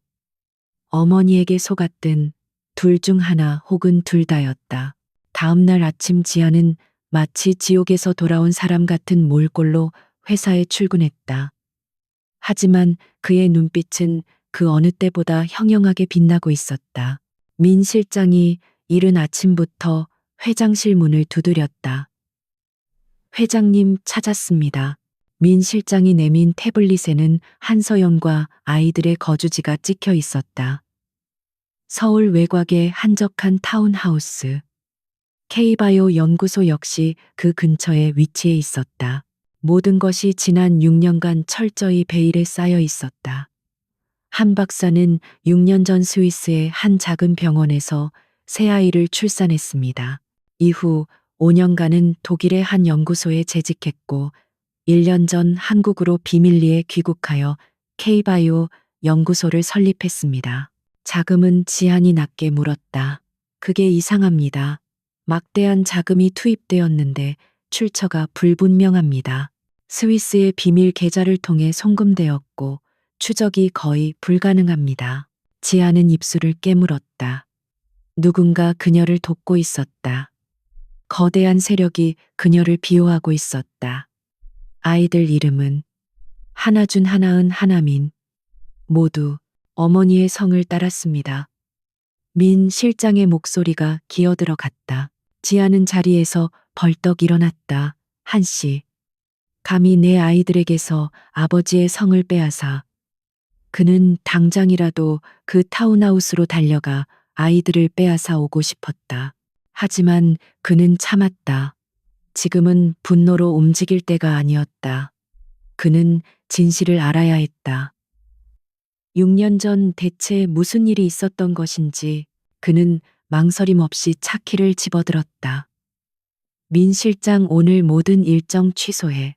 어머니에게 속았든 둘 중 하나 혹은 둘 다였다. 다음 날 아침 지아는 마치 지옥에서 돌아온 사람 같은 몰골로 회사에 출근했다. 하지만 그의 눈빛은 그 어느 때보다 형형하게 빛나고 있었다. 민 실장이 이른 아침부터 회장실 문을 두드렸다. 회장님 찾았습니다. 민 실장이 내민 태블릿에는 한서연과 아이들의 거주지가 찍혀 있었다. 서울 외곽의 한적한 타운하우스. K바이오 연구소 역시 그 근처에 위치해 있었다. 모든 것이 지난 6년간 철저히 베일에 쌓여 있었다. 한 박사는 6년 전 스위스의 한 작은 병원에서 새 아이를 출산했습니다. 이후 5년간은 독일의 한 연구소에 재직했고 1년 전 한국으로 비밀리에 귀국하여 K바이오 연구소를 설립했습니다. 자금은 지한이 낮게 물었다. 그게 이상합니다. 막대한 자금이 투입되었는데 출처가 불분명합니다. 스위스의 비밀 계좌를 통해 송금되었고 추적이 거의 불가능합니다. 지아는 입술을 깨물었다. 누군가 그녀를 돕고 있었다. 거대한 세력이 그녀를 비호하고 있었다. 아이들 이름은 하나준, 하나은, 하나민. 모두 어머니의 성을 따랐습니다. 민 실장의 목소리가 기어들어갔다. 지아는 자리에서 벌떡 일어났다. 한씨. 감히 내 아이들에게서 아버지의 성을 빼앗아. 그는 당장이라도 그 타운하우스로 달려가 아이들을 빼앗아 오고 싶었다. 하지만 그는 참았다. 지금은 분노로 움직일 때가 아니었다. 그는 진실을 알아야 했다. 6년 전 대체 무슨 일이 있었던 것인지 그는 망설임 없이 차키를 집어들었다. 민 실장, 오늘 모든 일정 취소해.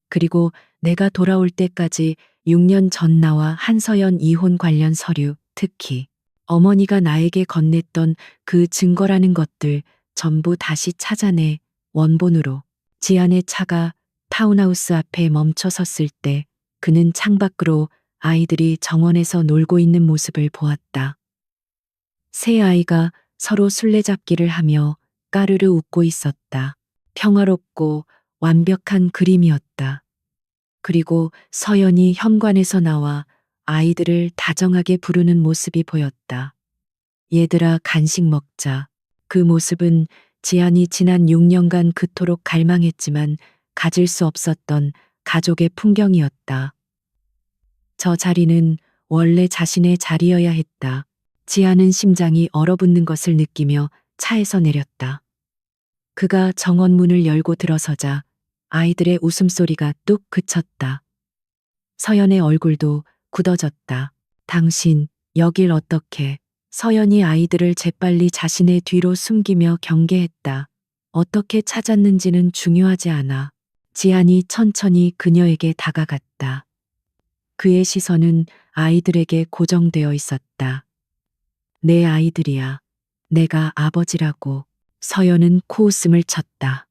그리고 내가 돌아올 때까지 6년 전 나와 한서연 이혼 관련 서류, 특히 어머니가 나에게 건넸던 그 증거라는 것들 전부 다시 찾아내, 원본으로. 지안의 차가 타운하우스 앞에 멈춰 섰을 때 그는 창밖으로 아이들이 정원에서 놀고 있는 모습을 보았다. 세 아이가 서로 술래잡기를 하며 까르르 웃고 있었다. 평화롭고 완벽한 그림이었다. 그리고 서연이 현관에서 나와 아이들을 다정하게 부르는 모습이 보였다. 얘들아, 간식 먹자. 그 모습은 지안이 지난 6년간 그토록 갈망했지만 가질 수 없었던 가족의 풍경이었다. 저 자리는 원래 자신의 자리여야 했다. 지아는 심장이 얼어붙는 것을 느끼며 차에서 내렸다. 그가 정원 문을 열고 들어서자 아이들의 웃음소리가 뚝 그쳤다. 서연의 얼굴도 굳어졌다. 당신, 여길 어떻게? 서연이 아이들을 재빨리 자신의 뒤로 숨기며 경계했다. 어떻게 찾았는지는 중요하지 않아. 지안이 천천히 그녀에게 다가갔다. 그의 시선은 아이들에게 고정되어 있었다. 내 아이들이야. 내가 아버지라고. 서연은 코웃음을 쳤다.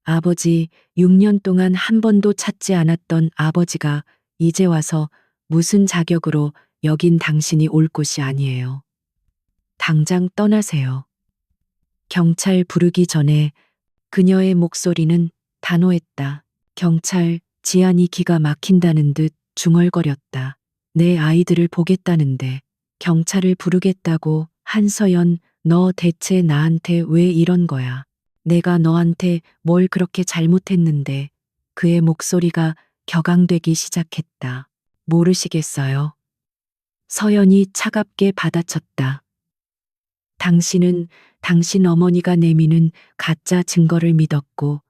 아버지, 6년 동안 한 번도 찾지 않았던 아버지가 이제 와서 무슨 자격으로 여긴 당신이 올 곳이 아니에요. 당장 떠나세요. 경찰 부르기 전에 그녀의 목소리는 단호했다. 경찰, 지안이 기가 막힌다는 듯 중얼거렸다. 내 아이들을 보겠다는데 경찰을 부르겠다고. 한서연, 너 대체 나한테 왜 이런 거야? 내가 너한테 뭘 그렇게 잘못했는데. 그의 목소리가 격앙되기 시작했다. 모르시겠어요? 서연이 차갑게 받아쳤다. 당신은 당신 어머니가 내미는 가짜 증거를 믿었고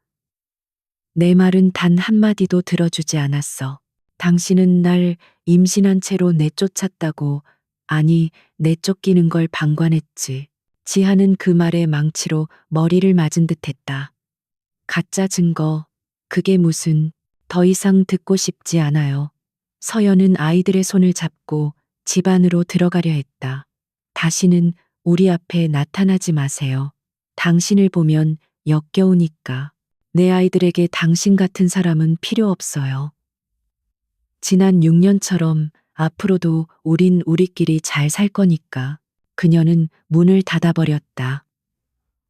내 말은 단 한마디도 들어주지 않았어. 당신은 날 임신한 채로 내쫓았다고. 아니, 내쫓기는 걸 방관했지. 지하는 그 말에 망치로 머리를 맞은 듯했다. 가짜 증거, 그게 무슨. 더 이상 듣고 싶지 않아요. 서연은 아이들의 손을 잡고 집 안으로 들어가려 했다. 다시는 우리 앞에 나타나지 마세요. 당신을 보면 역겨우니까. 내 아이들에게 당신 같은 사람은 필요 없어요. 지난 6년처럼 앞으로도 우린 우리끼리 잘 살 거니까. 그녀는 문을 닫아버렸다.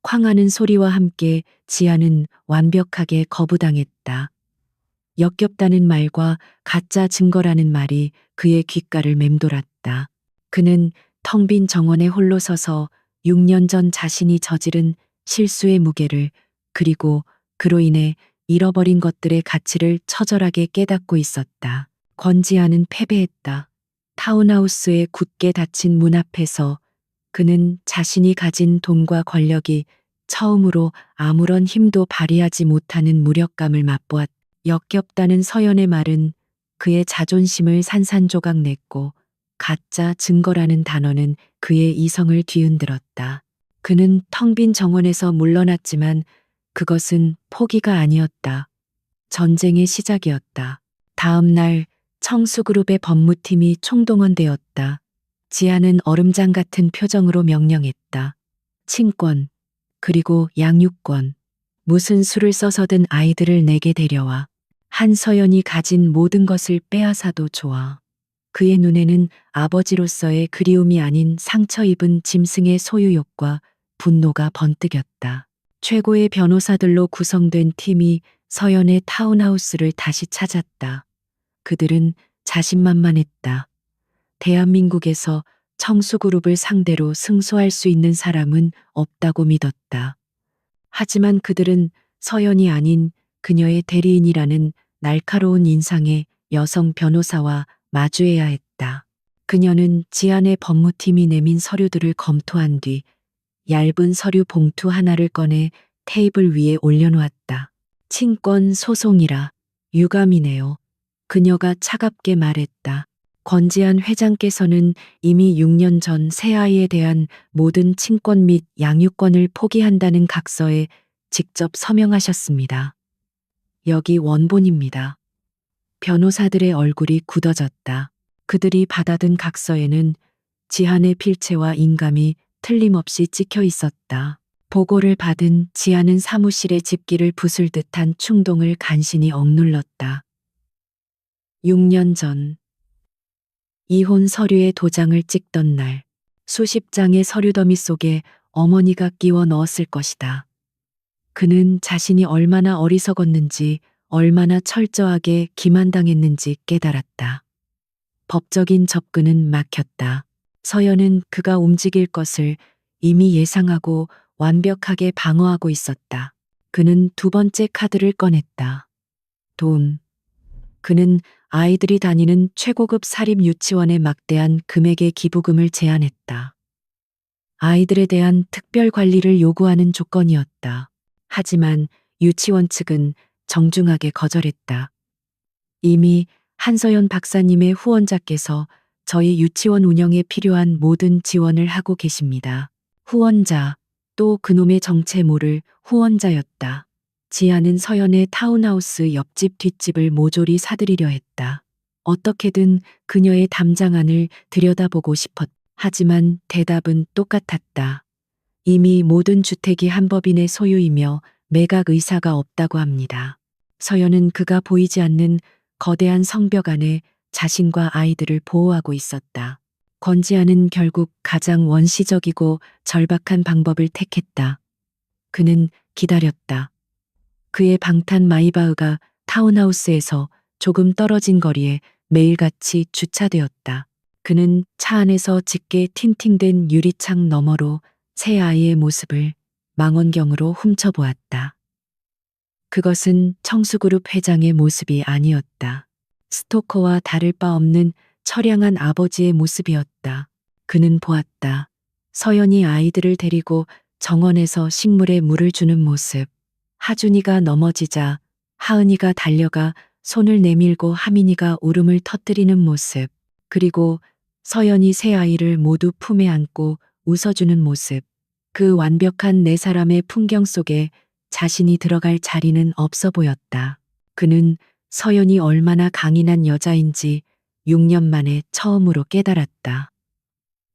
쾅하는 소리와 함께 지아는 완벽하게 거부당했다. 역겹다는 말과 가짜 증거라는 말이 그의 귓가를 맴돌았다. 그는 텅 빈 정원에 홀로 서서 6년 전 자신이 저지른 실수의 무게를, 그리고 그로 인해 잃어버린 것들의 가치를 처절하게 깨닫고 있었다. 권지아는 패배했다. 타운하우스의 굳게 닫힌 문 앞에서 그는 자신이 가진 돈과 권력이 처음으로 아무런 힘도 발휘하지 못하는 무력감을 맛보았다. 역겹다는 서연의 말은 그의 자존심을 산산조각 냈고, 가짜 증거라는 단어는 그의 이성을 뒤흔들었다. 그는 텅 빈 정원에서 물러났지만 그것은 포기가 아니었다. 전쟁의 시작이었다. 다음 날 청수그룹의 법무팀이 총동원되었다. 지아는 얼음장 같은 표정으로 명령했다. 친권, 그리고 양육권, 무슨 수를 써서든 아이들을 내게 데려와. 한서연이 가진 모든 것을 빼앗아도 좋아. 그의 눈에는 아버지로서의 그리움이 아닌 상처 입은 짐승의 소유욕과 분노가 번뜩였다. 최고의 변호사들로 구성된 팀이 서연의 타운하우스를 다시 찾았다. 그들은 자신만만했다. 대한민국에서 청수그룹을 상대로 승소할 수 있는 사람은 없다고 믿었다. 하지만 그들은 서연이 아닌 그녀의 대리인이라는 날카로운 인상의 여성 변호사와 마주해야 했다. 그녀는 지안의 법무팀이 내민 서류들을 검토한 뒤 얇은 서류 봉투 하나를 꺼내 테이블 위에 올려놓았다. 친권 소송이라 유감이네요. 그녀가 차갑게 말했다. 권지한 회장께서는 이미 6년 전 새아이에 대한 모든 친권 및 양육권을 포기한다는 각서에 직접 서명하셨습니다. 여기 원본입니다. 변호사들의 얼굴이 굳어졌다. 그들이 받아든 각서에는 지한의 필체와 인감이 틀림없이 찍혀 있었다. 보고를 받은 지한은 사무실의 집기를 부술 듯한 충동을 간신히 억눌렀다. 6년 전 이혼 서류에 도장을 찍던 날, 수십 장의 서류 더미 속에 어머니가 끼워 넣었을 것이다. 그는 자신이 얼마나 어리석었는지, 얼마나 철저하게 기만당했는지 깨달았다. 법적인 접근은 막혔다. 서연은 그가 움직일 것을 이미 예상하고 완벽하게 방어하고 있었다. 그는 두 번째 카드를 꺼냈다. 돈. 그는 아이들이 다니는 최고급 사립 유치원에 막대한 금액의 기부금을 제안했다. 아이들에 대한 특별 관리를 요구하는 조건이었다. 하지만 유치원 측은 정중하게 거절했다. 이미 한서연 박사님의 후원자께서 저희 유치원 운영에 필요한 모든 지원을 하고 계십니다. 후원자, 또 그놈의 정체 모를 후원자였다. 지아는 서연의 타운하우스 옆집 뒷집을 모조리 사들이려 했다. 어떻게든 그녀의 담장 안을 들여다보고 싶었다. 하지만 대답은 똑같았다. 이미 모든 주택이 한 법인의 소유이며 매각 의사가 없다고 합니다. 서연은 그가 보이지 않는 거대한 성벽 안에 자신과 아이들을 보호하고 있었다. 권지아는 결국 가장 원시적이고 절박한 방법을 택했다. 그는 기다렸다. 그의 방탄 마이바흐가 타운하우스에서 조금 떨어진 거리에 매일같이 주차되었다. 그는 차 안에서 짙게 틴팅된 유리창 너머로 새 아이의 모습을 망원경으로 훔쳐보았다. 그것은 청수그룹 회장의 모습이 아니었다. 스토커와 다를 바 없는 처량한 아버지의 모습이었다. 그는 보았다. 서연이 아이들을 데리고 정원에서 식물에 물을 주는 모습. 하준이가 넘어지자 하은이가 달려가 손을 내밀고 하민이가 울음을 터뜨리는 모습. 그리고 서연이 새 아이를 모두 품에 안고 웃어주는 모습. 그 완벽한 네 사람의 풍경 속에 자신이 들어갈 자리는 없어 보였다. 그는 서연이 얼마나 강인한 여자인지 6년 만에 처음으로 깨달았다.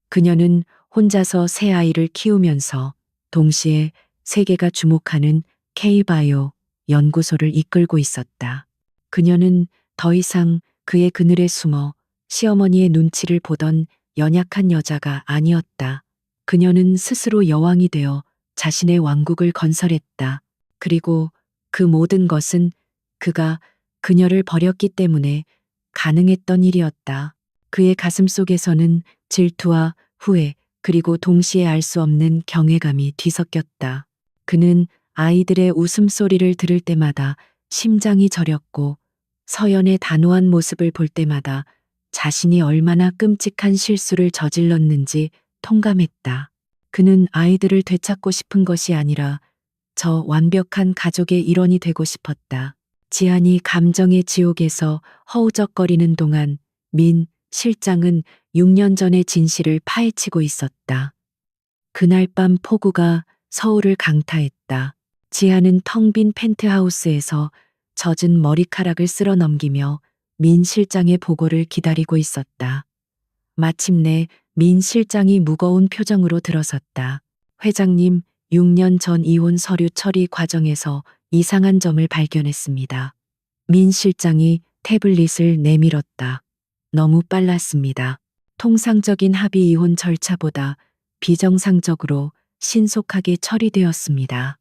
그녀는 혼자서 새 아이를 키우면서 동시에 세계가 주목하는 K바이오 연구소를 이끌고 있었다. 그녀는 더 이상 그의 그늘에 숨어 시어머니의 눈치를 보던 연약한 여자가 아니었다. 그녀는 스스로 여왕이 되어 자신의 왕국을 건설했다. 그리고 그 모든 것은 그가 그녀를 버렸기 때문에 가능했던 일이었다. 그의 가슴 속에서는 질투와 후회, 그리고 동시에 알 수 없는 경외감이 뒤섞였다. 그는 아이들의 웃음소리를 들을 때마다 심장이 저렸고, 서연의 단호한 모습을 볼 때마다 자신이 얼마나 끔찍한 실수를 저질렀는지 통감했다. 그는 아이들을 되찾고 싶은 것이 아니라 저 완벽한 가족의 일원이 되고 싶었다. 지한이 감정의 지옥에서 허우적거리는 동안 민 실장은 6년 전의 진실을 파헤치고 있었다. 그날 밤 폭우가 서울을 강타했다. 지한은 텅 빈 펜트하우스에서 젖은 머리카락을 쓸어 넘기며 민 실장의 보고를 기다리고 있었다. 마침내 민 실장이 무거운 표정으로 들어섰다. 회장님, 6년 전 이혼 서류 처리 과정에서 이상한 점을 발견했습니다. 민 실장이 태블릿을 내밀었다. 너무 빨랐습니다. 통상적인 합의 이혼 절차보다 비정상적으로 신속하게 처리되었습니다.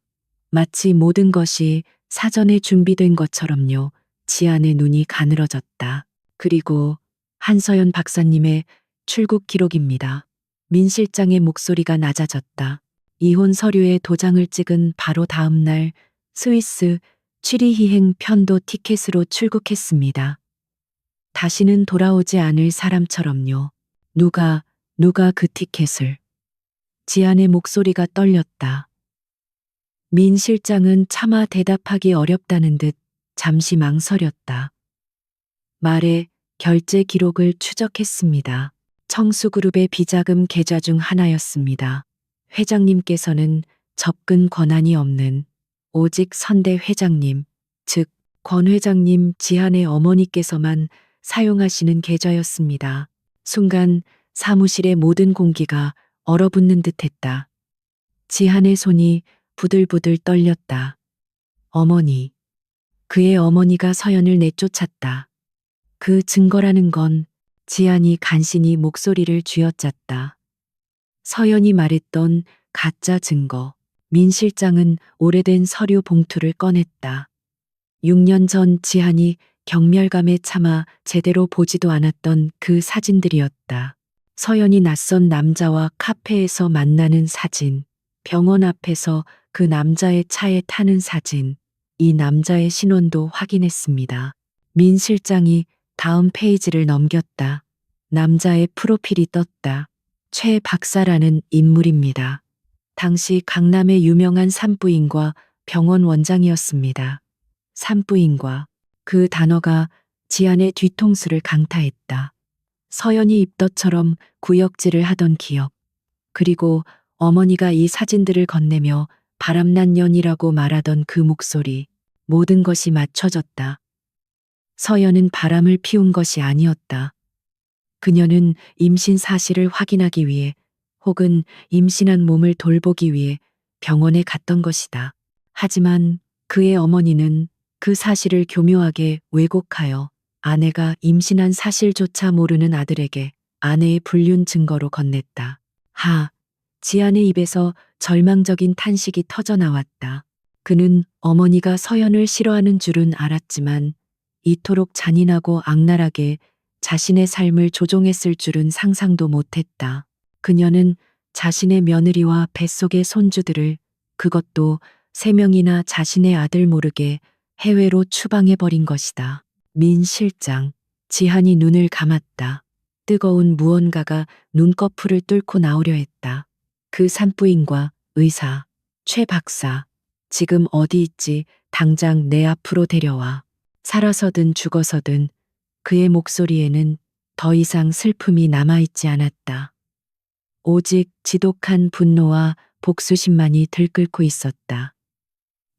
마치 모든 것이 사전에 준비된 것처럼요. 지안의 눈이 가늘어졌다. 그리고 한서연 박사님의 출국 기록입니다. 민 실장의 목소리가 낮아졌다. 이혼 서류에 도장을 찍은 바로 다음 날 스위스 취리히행 편도 티켓으로 출국했습니다. 다시는 돌아오지 않을 사람처럼요. 누가 그 티켓을. 지안의 목소리가 떨렸다. 민 실장은 차마 대답하기 어렵다는 듯 잠시 망설였다. 말에 결제 기록을 추적했습니다. 청수그룹의 비자금 계좌 중 하나였습니다. 회장님께서는 접근 권한이 없는 오직 선대 회장님, 즉 권 회장님 지한의 어머니께서만 사용하시는 계좌였습니다. 순간 사무실의 모든 공기가 얼어붙는 듯했다. 지한의 손이 부들부들 떨렸다. 어머니. 그의 어머니가 서연을 내쫓았다. 그 증거라는 건 지한이 간신히 목소리를 쥐어짰다. 서연이 말했던 가짜 증거. 민 실장은 오래된 서류 봉투를 꺼냈다. 6년 전 지한이 경멸감에 참아 제대로 보지도 않았던 그 사진들이었다. 서연이 낯선 남자와 카페에서 만나는 사진, 병원 앞에서 그 남자의 차에 타는 사진, 이 남자의 신원도 확인했습니다. 민 실장이 다음 페이지를 넘겼다. 남자의 프로필이 떴다. 최 박사라는 인물입니다. 당시 강남의 유명한 산부인과 병원 원장이었습니다. 산부인과. 그 단어가 지안의 뒤통수를 강타했다. 서연이 입덧처럼 구역질을 하던 기억. 그리고 어머니가 이 사진들을 건네며 바람난 년이라고 말하던 그 목소리. 모든 것이 맞춰졌다. 서연은 바람을 피운 것이 아니었다. 그녀는 임신 사실을 확인하기 위해 혹은 임신한 몸을 돌보기 위해 병원에 갔던 것이다. 하지만 그의 어머니는 그 사실을 교묘하게 왜곡하여 아내가 임신한 사실조차 모르는 아들에게 아내의 불륜 증거로 건넸다. 지안의 입에서 절망적인 탄식이 터져나왔다. 그는 어머니가 서연을 싫어하는 줄은 알았지만 이토록 잔인하고 악랄하게 자신의 삶을 조종했을 줄은 상상도 못했다. 그녀는 자신의 며느리와 뱃속의 손주들을, 그것도 3명이나 자신의 아들 모르게 해외로 추방해버린 것이다. 민 실장, 지한이 눈을 감았다. 뜨거운 무언가가 눈꺼풀을 뚫고 나오려 했다. 그 산부인과 의사, 최 박사, 지금 어디 있지? 당장 내 앞으로 데려와. 살아서든 죽어서든 그의 목소리에는 더 이상 슬픔이 남아있지 않았다. 오직 지독한 분노와 복수심만이 들끓고 있었다.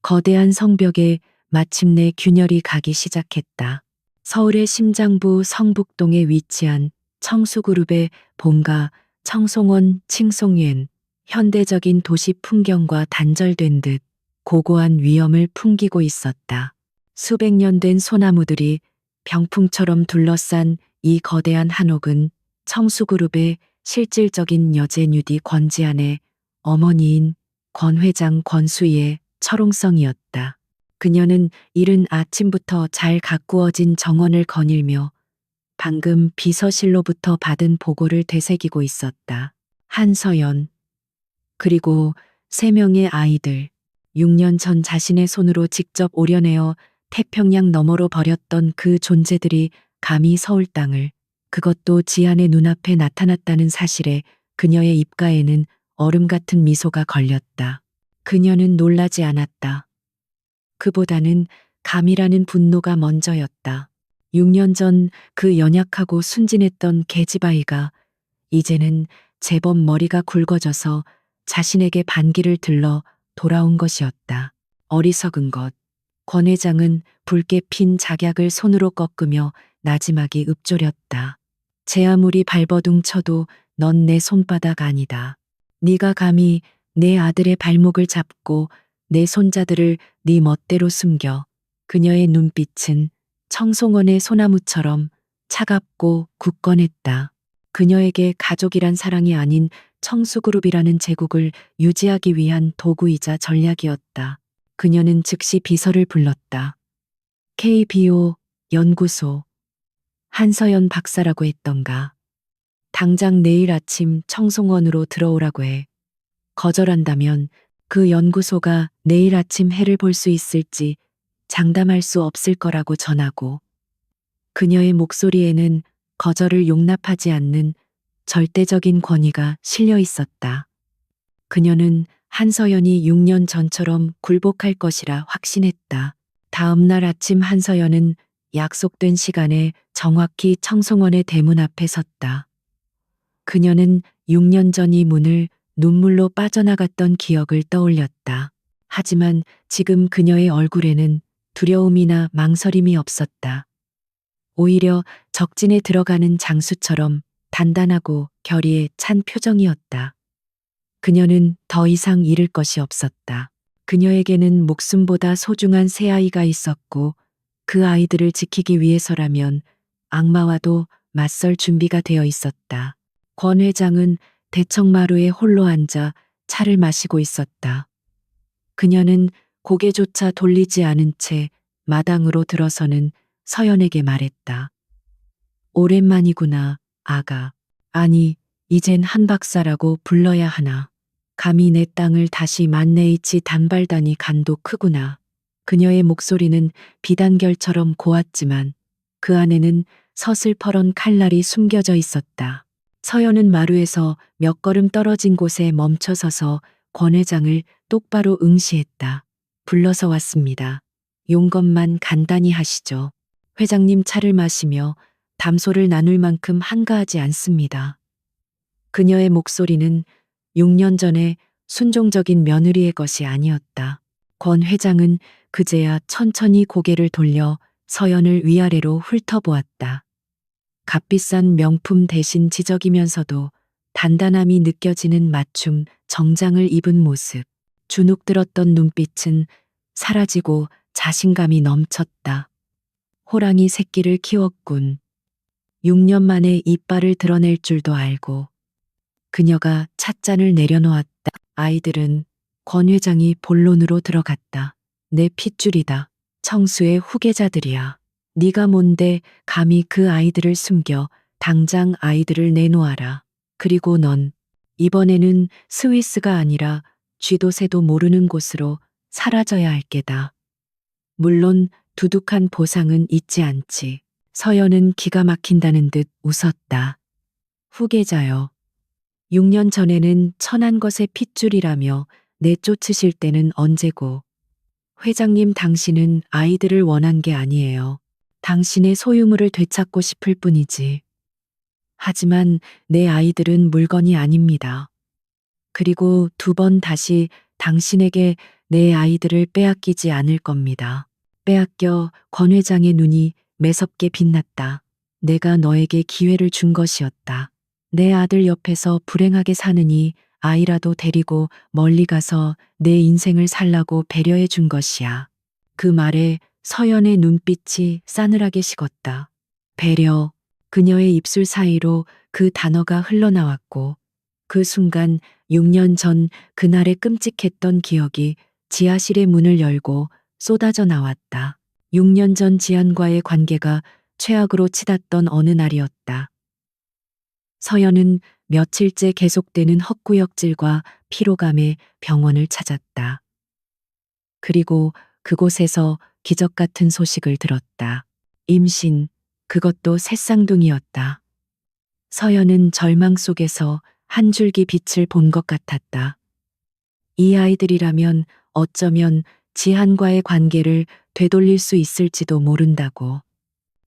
거대한 성벽에 마침내 균열이 가기 시작했다. 서울의 심장부 성북동에 위치한 청수그룹의 본가 청송원 칭송園, 현대적인 도시 풍경과 단절된 듯 고고한 위엄을 풍기고 있었다. 수백 년 된 소나무들이 병풍처럼 둘러싼 이 거대한 한옥은 청수그룹의 실질적인 여제 뉴디 권지안의 어머니인 권 회장 권수희의 철옹성이었다. 그녀는 이른 아침부터 잘 가꾸어진 정원을 거닐며 방금 비서실로부터 받은 보고를 되새기고 있었다. 한서연, 그리고 3명의 아이들, 6년 전 자신의 손으로 직접 오려내어 태평양 너머로 버렸던 그 존재들이 감히 서울 땅을, 그것도 지안의 눈앞에 나타났다는 사실에 그녀의 입가에는 얼음 같은 미소가 걸렸다. 그녀는 놀라지 않았다. 그보다는 감이라는 분노가 먼저였다. 6년 전 그 연약하고 순진했던 계집아이가 이제는 제법 머리가 굵어져서 자신에게 반기를 들러 돌아온 것이었다. 어리석은 것. 권 회장은 붉게 핀 작약을 손으로 꺾으며 나지막이 읊조렸다. 제 아무리 발버둥 쳐도 넌 내 손바닥 아니다. 네가 감히 내 아들의 발목을 잡고 내 손자들을 네 멋대로 숨겨. 그녀의 눈빛은 청송원의 소나무처럼 차갑고 굳건했다. 그녀에게 가족이란 사랑이 아닌 청수그룹이라는 제국을 유지하기 위한 도구이자 전략이었다. 그녀는 즉시 비서를 불렀다. KBO 연구소 한서연 박사라고 했던가. 당장 내일 아침 청송원으로 들어오라고 해. 거절한다면 그 연구소가 내일 아침 해를 볼 수 있을지 장담할 수 없을 거라고 전하고. 그녀의 목소리에는 거절을 용납하지 않는 절대적인 권위가 실려 있었다. 그녀는 한서연이 6년 전처럼 굴복할 것이라 확신했다. 다음 날 아침 한서연은 약속된 시간에 정확히 청송원의 대문 앞에 섰다. 그녀는 6년 전 이 문을 눈물로 빠져나갔던 기억을 떠올렸다. 하지만 지금 그녀의 얼굴에는 두려움이나 망설임이 없었다. 오히려 적진에 들어가는 장수처럼 단단하고 결의에 찬 표정이었다. 그녀는 더 이상 잃을 것이 없었다. 그녀에게는 목숨보다 소중한 새 아이가 있었고 그 아이들을 지키기 위해서라면 악마와도 맞설 준비가 되어 있었다. 권 회장은 대청마루에 홀로 앉아 차를 마시고 있었다. 그녀는 고개조차 돌리지 않은 채 마당으로 들어서는 서연에게 말했다. 오랜만이구나, 아가. 아니, 이젠 한 박사라고 불러야 하나. 감히 내 땅을 다시 만내이치 단발다니 간도 크구나. 그녀의 목소리는 비단결처럼 고왔지만 그 안에는 서슬퍼런 칼날이 숨겨져 있었다. 서연은 마루에서 몇 걸음 떨어진 곳에 멈춰서서 권 회장을 똑바로 응시했다. 불러서 왔습니다. 용건만 간단히 하시죠. 회장님 차를 마시며 담소를 나눌 만큼 한가하지 않습니다. 그녀의 목소리는 6년 전에 순종적인 며느리의 것이 아니었다. 권 회장은 그제야 천천히 고개를 돌려 서연을 위아래로 훑어보았다. 값비싼 명품 대신 지적이면서도 단단함이 느껴지는 맞춤 정장을 입은 모습. 주눅들었던 눈빛은 사라지고 자신감이 넘쳤다. 호랑이 새끼를 키웠군. 6년 만에 이빨을 드러낼 줄도 알고. 그녀가 찻잔을 내려놓았다. 아이들은 권 회장이 본론으로 들어갔다. 내 핏줄이다. 청수의 후계자들이야. 네가 뭔데 감히 그 아이들을 숨겨. 당장 아이들을 내놓아라. 그리고 넌 이번에는 스위스가 아니라 쥐도 새도 모르는 곳으로 사라져야 할 게다. 물론 두둑한 보상은 잊지 않지. 서연은 기가 막힌다는 듯 웃었다. 후계자여. 6년 전에는 천한 것의 핏줄이라며 내쫓으실 때는 언제고. 회장님 당신은 아이들을 원한 게 아니에요. 당신의 소유물을 되찾고 싶을 뿐이지. 하지만 내 아이들은 물건이 아닙니다. 그리고 2번 다시 당신에게 내 아이들을 빼앗기지 않을 겁니다. 빼앗겨. 권 회장의 눈이 매섭게 빛났다. 내가 너에게 기회를 준 것이었다. 내 아들 옆에서 불행하게 사느니 아이라도 데리고 멀리 가서 내 인생을 살라고 배려해 준 것이야. 그 말에 서연의 눈빛이 싸늘하게 식었다. 배려. 그녀의 입술 사이로 그 단어가 흘러나왔고 그 순간 6년 전 그날의 끔찍했던 기억이 지하실의 문을 열고 쏟아져 나왔다. 6년 전 지한과의 관계가 최악으로 치닫던 어느 날이었다. 서연은 며칠째 계속되는 헛구역질과 피로감에 병원을 찾았다. 그리고 그곳에서 기적 같은 소식을 들었다. 임신, 그것도 새쌍둥이였다. 서연은 절망 속에서 한 줄기 빛을 본 것 같았다. 이 아이들이라면 어쩌면 지한과의 관계를 되돌릴 수 있을지도 모른다고.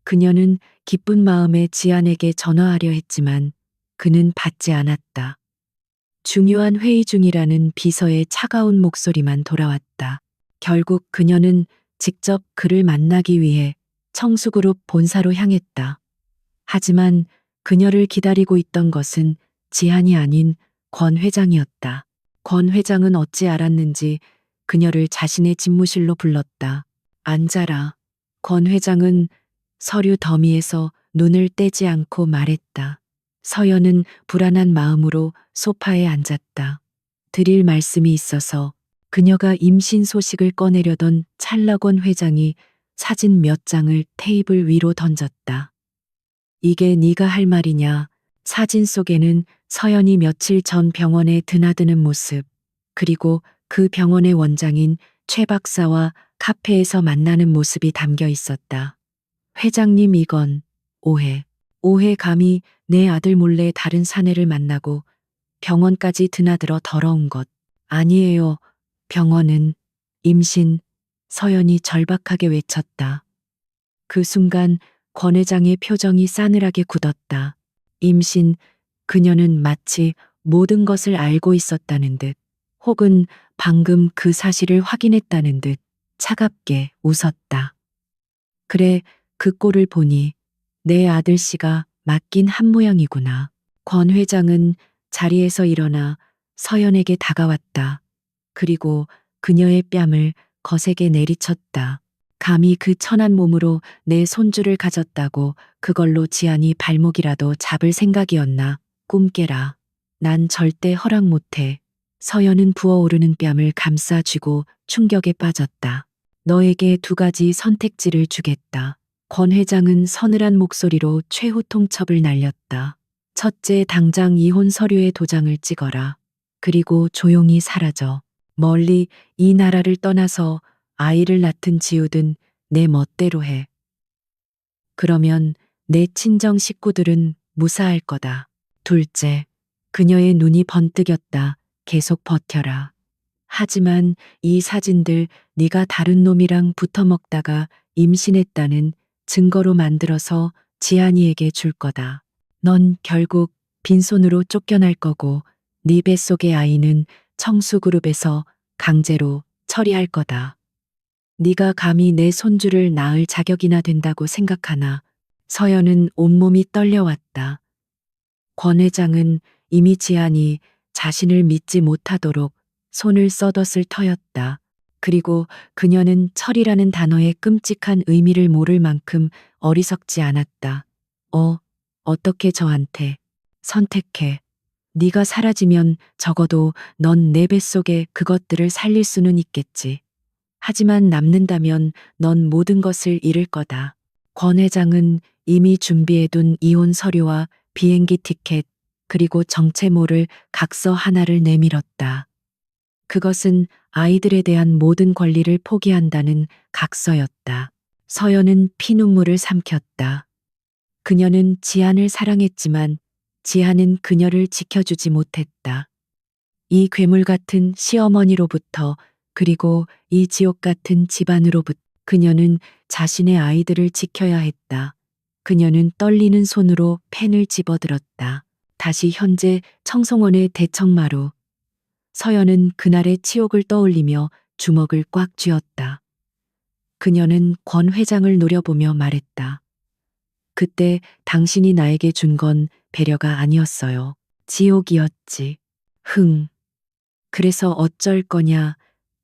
그녀는 기쁜 마음에 지한에게 전화하려 했지만 그는 받지 않았다. 중요한 회의 중이라는 비서의 차가운 목소리만 돌아왔다. 결국 그녀는 직접 그를 만나기 위해 청수그룹 본사로 향했다. 하지만 그녀를 기다리고 있던 것은 지한이 아닌 권 회장이었다. 권 회장은 어찌 알았는지 그녀를 자신의 집무실로 불렀다. 앉아라. 권 회장은 서류 더미에서 눈을 떼지 않고 말했다. 서연은 불안한 마음으로 소파에 앉았다. 드릴 말씀이 있어서. 그녀가 임신 소식을 꺼내려던 찰나 권 회장이 사진 몇 장을 테이블 위로 던졌다. 이게 네가 할 말이냐. 사진 속에는 서연이 며칠 전 병원에 드나드는 모습, 그리고 그 병원의 원장인 최 박사와 카페에서 만나는 모습이 담겨 있었다. 회장님, 이건 오해. 오해. 감히 내 아들 몰래 다른 사내를 만나고 병원까지 드나들어 더러운 것. 아니에요. 병원은 임신. 서연이 절박하게 외쳤다. 그 순간 권 회장의 표정이 싸늘하게 굳었다. 임신. 그녀는 마치 모든 것을 알고 있었다는 듯, 혹은 방금 그 사실을 확인했다는 듯 차갑게 웃었다. 그래, 그 꼴을 보니 내 아들 씨가 맞긴 한 모양이구나. 권 회장은 자리에서 일어나 서연에게 다가왔다. 그리고 그녀의 뺨을 거세게 내리쳤다. 감히 그 천한 몸으로 내 손주를 가졌다고 그걸로 지한이 발목이라도 잡을 생각이었나. 꿈 깨라. 난 절대 허락 못해. 서연은 부어오르는 뺨을 감싸 쥐고 충격에 빠졌다. 너에게 두 가지 선택지를 주겠다. 권 회장은 서늘한 목소리로 최후 통첩을 날렸다. 첫째, 당장 이혼 서류에 도장을 찍어라. 그리고 조용히 사라져. 멀리 이 나라를 떠나서 아이를 낳든 지우든 내 멋대로 해. 그러면 내 친정 식구들은 무사할 거다. 둘째, 그녀의 눈이 번뜩였다. 계속 버텨라. 하지만 이 사진들 네가 다른 놈이랑 붙어 먹다가 임신했다는 증거로 만들어서 지한이에게 줄 거다. 넌 결국 빈손으로 쫓겨날 거고 네 뱃속의 아이는 청수그룹에서 강제로 처리할 거다. 네가 감히 내 손주를 낳을 자격이나 된다고 생각하나. 서연은 온몸이 떨려왔다. 권 회장은 이미 지한이 자신을 믿지 못하도록 손을 써뒀을 터였다. 그리고 그녀는 철이라는 단어의 끔찍한 의미를 모를 만큼 어리석지 않았다. 어떻게 저한테 선택해. 네가 사라지면 적어도 넌 내 뱃속에 그것들을 살릴 수는 있겠지. 하지만 남는다면 넌 모든 것을 잃을 거다. 권 회장은 이미 준비해둔 이혼 서류와 비행기 티켓, 그리고 정체모를 각서 하나를 내밀었다. 그것은 아이들에 대한 모든 권리를 포기한다는 각서였다. 서연은 피눈물을 삼켰다. 그녀는 지한을 사랑했지만 지한은 그녀를 지켜주지 못했다. 이 괴물 같은 시어머니로부터, 그리고 이 지옥 같은 집안으로부터 그녀는 자신의 아이들을 지켜야 했다. 그녀는 떨리는 손으로 펜을 집어들었다. 다시 현재 청송원의 대청마루. 서연은 그날의 치욕을 떠올리며 주먹을 꽉 쥐었다. 그녀는 권 회장을 노려보며 말했다. 그때 당신이 나에게 준 건 배려가 아니었어요. 지옥이었지. 흥. 그래서 어쩔 거냐.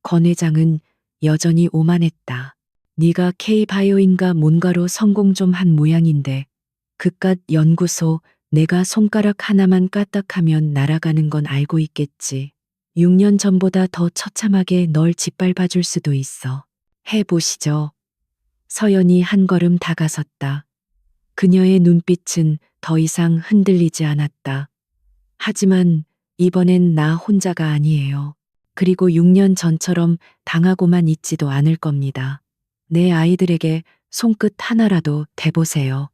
권 회장은 여전히 오만했다. 네가 K바이오인가 뭔가로 성공 좀 한 모양인데 그깟 연구소 내가 손가락 하나만 까딱하면 날아가는 건 알고 있겠지. 6년 전보다 더 처참하게 널 짓밟아 줄 수도 있어. 해보시죠. 서연이 한 걸음 다가섰다. 그녀의 눈빛은 더 이상 흔들리지 않았다. 하지만 이번엔 나 혼자가 아니에요. 그리고 6년 전처럼 당하고만 있지도 않을 겁니다. 내 아이들에게 손끝 하나라도 대보세요.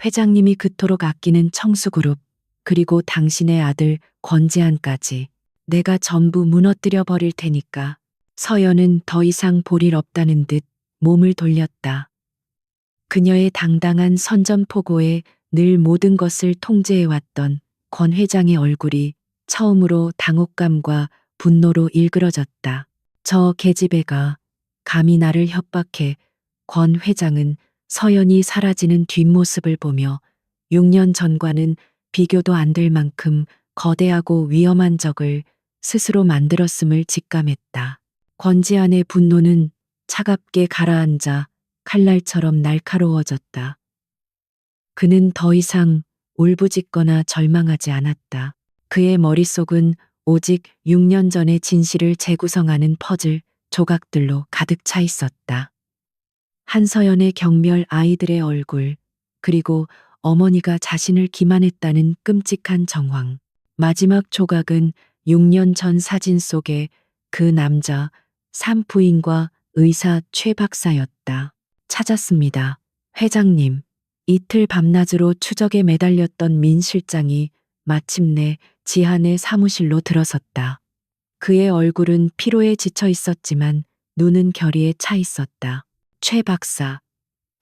회장님이 그토록 아끼는 청수그룹, 그리고 당신의 아들 권지한까지 내가 전부 무너뜨려 버릴 테니까. 서연은 더 이상 볼 일 없다는 듯 몸을 돌렸다. 그녀의 당당한 선전포고에 늘 모든 것을 통제해왔던 권 회장의 얼굴이 처음으로 당혹감과 분노로 일그러졌다. 저 계집애가 감히 나를 협박해. 권 회장은 서연이 사라지는 뒷모습을 보며 6년 전과는 비교도 안 될 만큼 거대하고 위험한 적을 스스로 만들었음을 직감했다. 권지안의 분노는 차갑게 가라앉아 칼날처럼 날카로워졌다. 그는 더 이상 울부짖거나 절망하지 않았다. 그의 머릿속은 오직 6년 전의 진실을 재구성하는 퍼즐 조각들로 가득 차 있었다. 한서연의 경멸 아이들의 얼굴, 그리고 어머니가 자신을 기만했다는 끔찍한 정황. 마지막 조각은 6년 전 사진 속의 그 남자, 산부인과 의사 최 박사였다. 찾았습니다. 회장님. 이틀 밤낮으로 추적에 매달렸던 민 실장이 마침내 지한의 사무실로 들어섰다. 그의 얼굴은 피로에 지쳐 있었지만 눈은 결의에 차 있었다. 최 박사.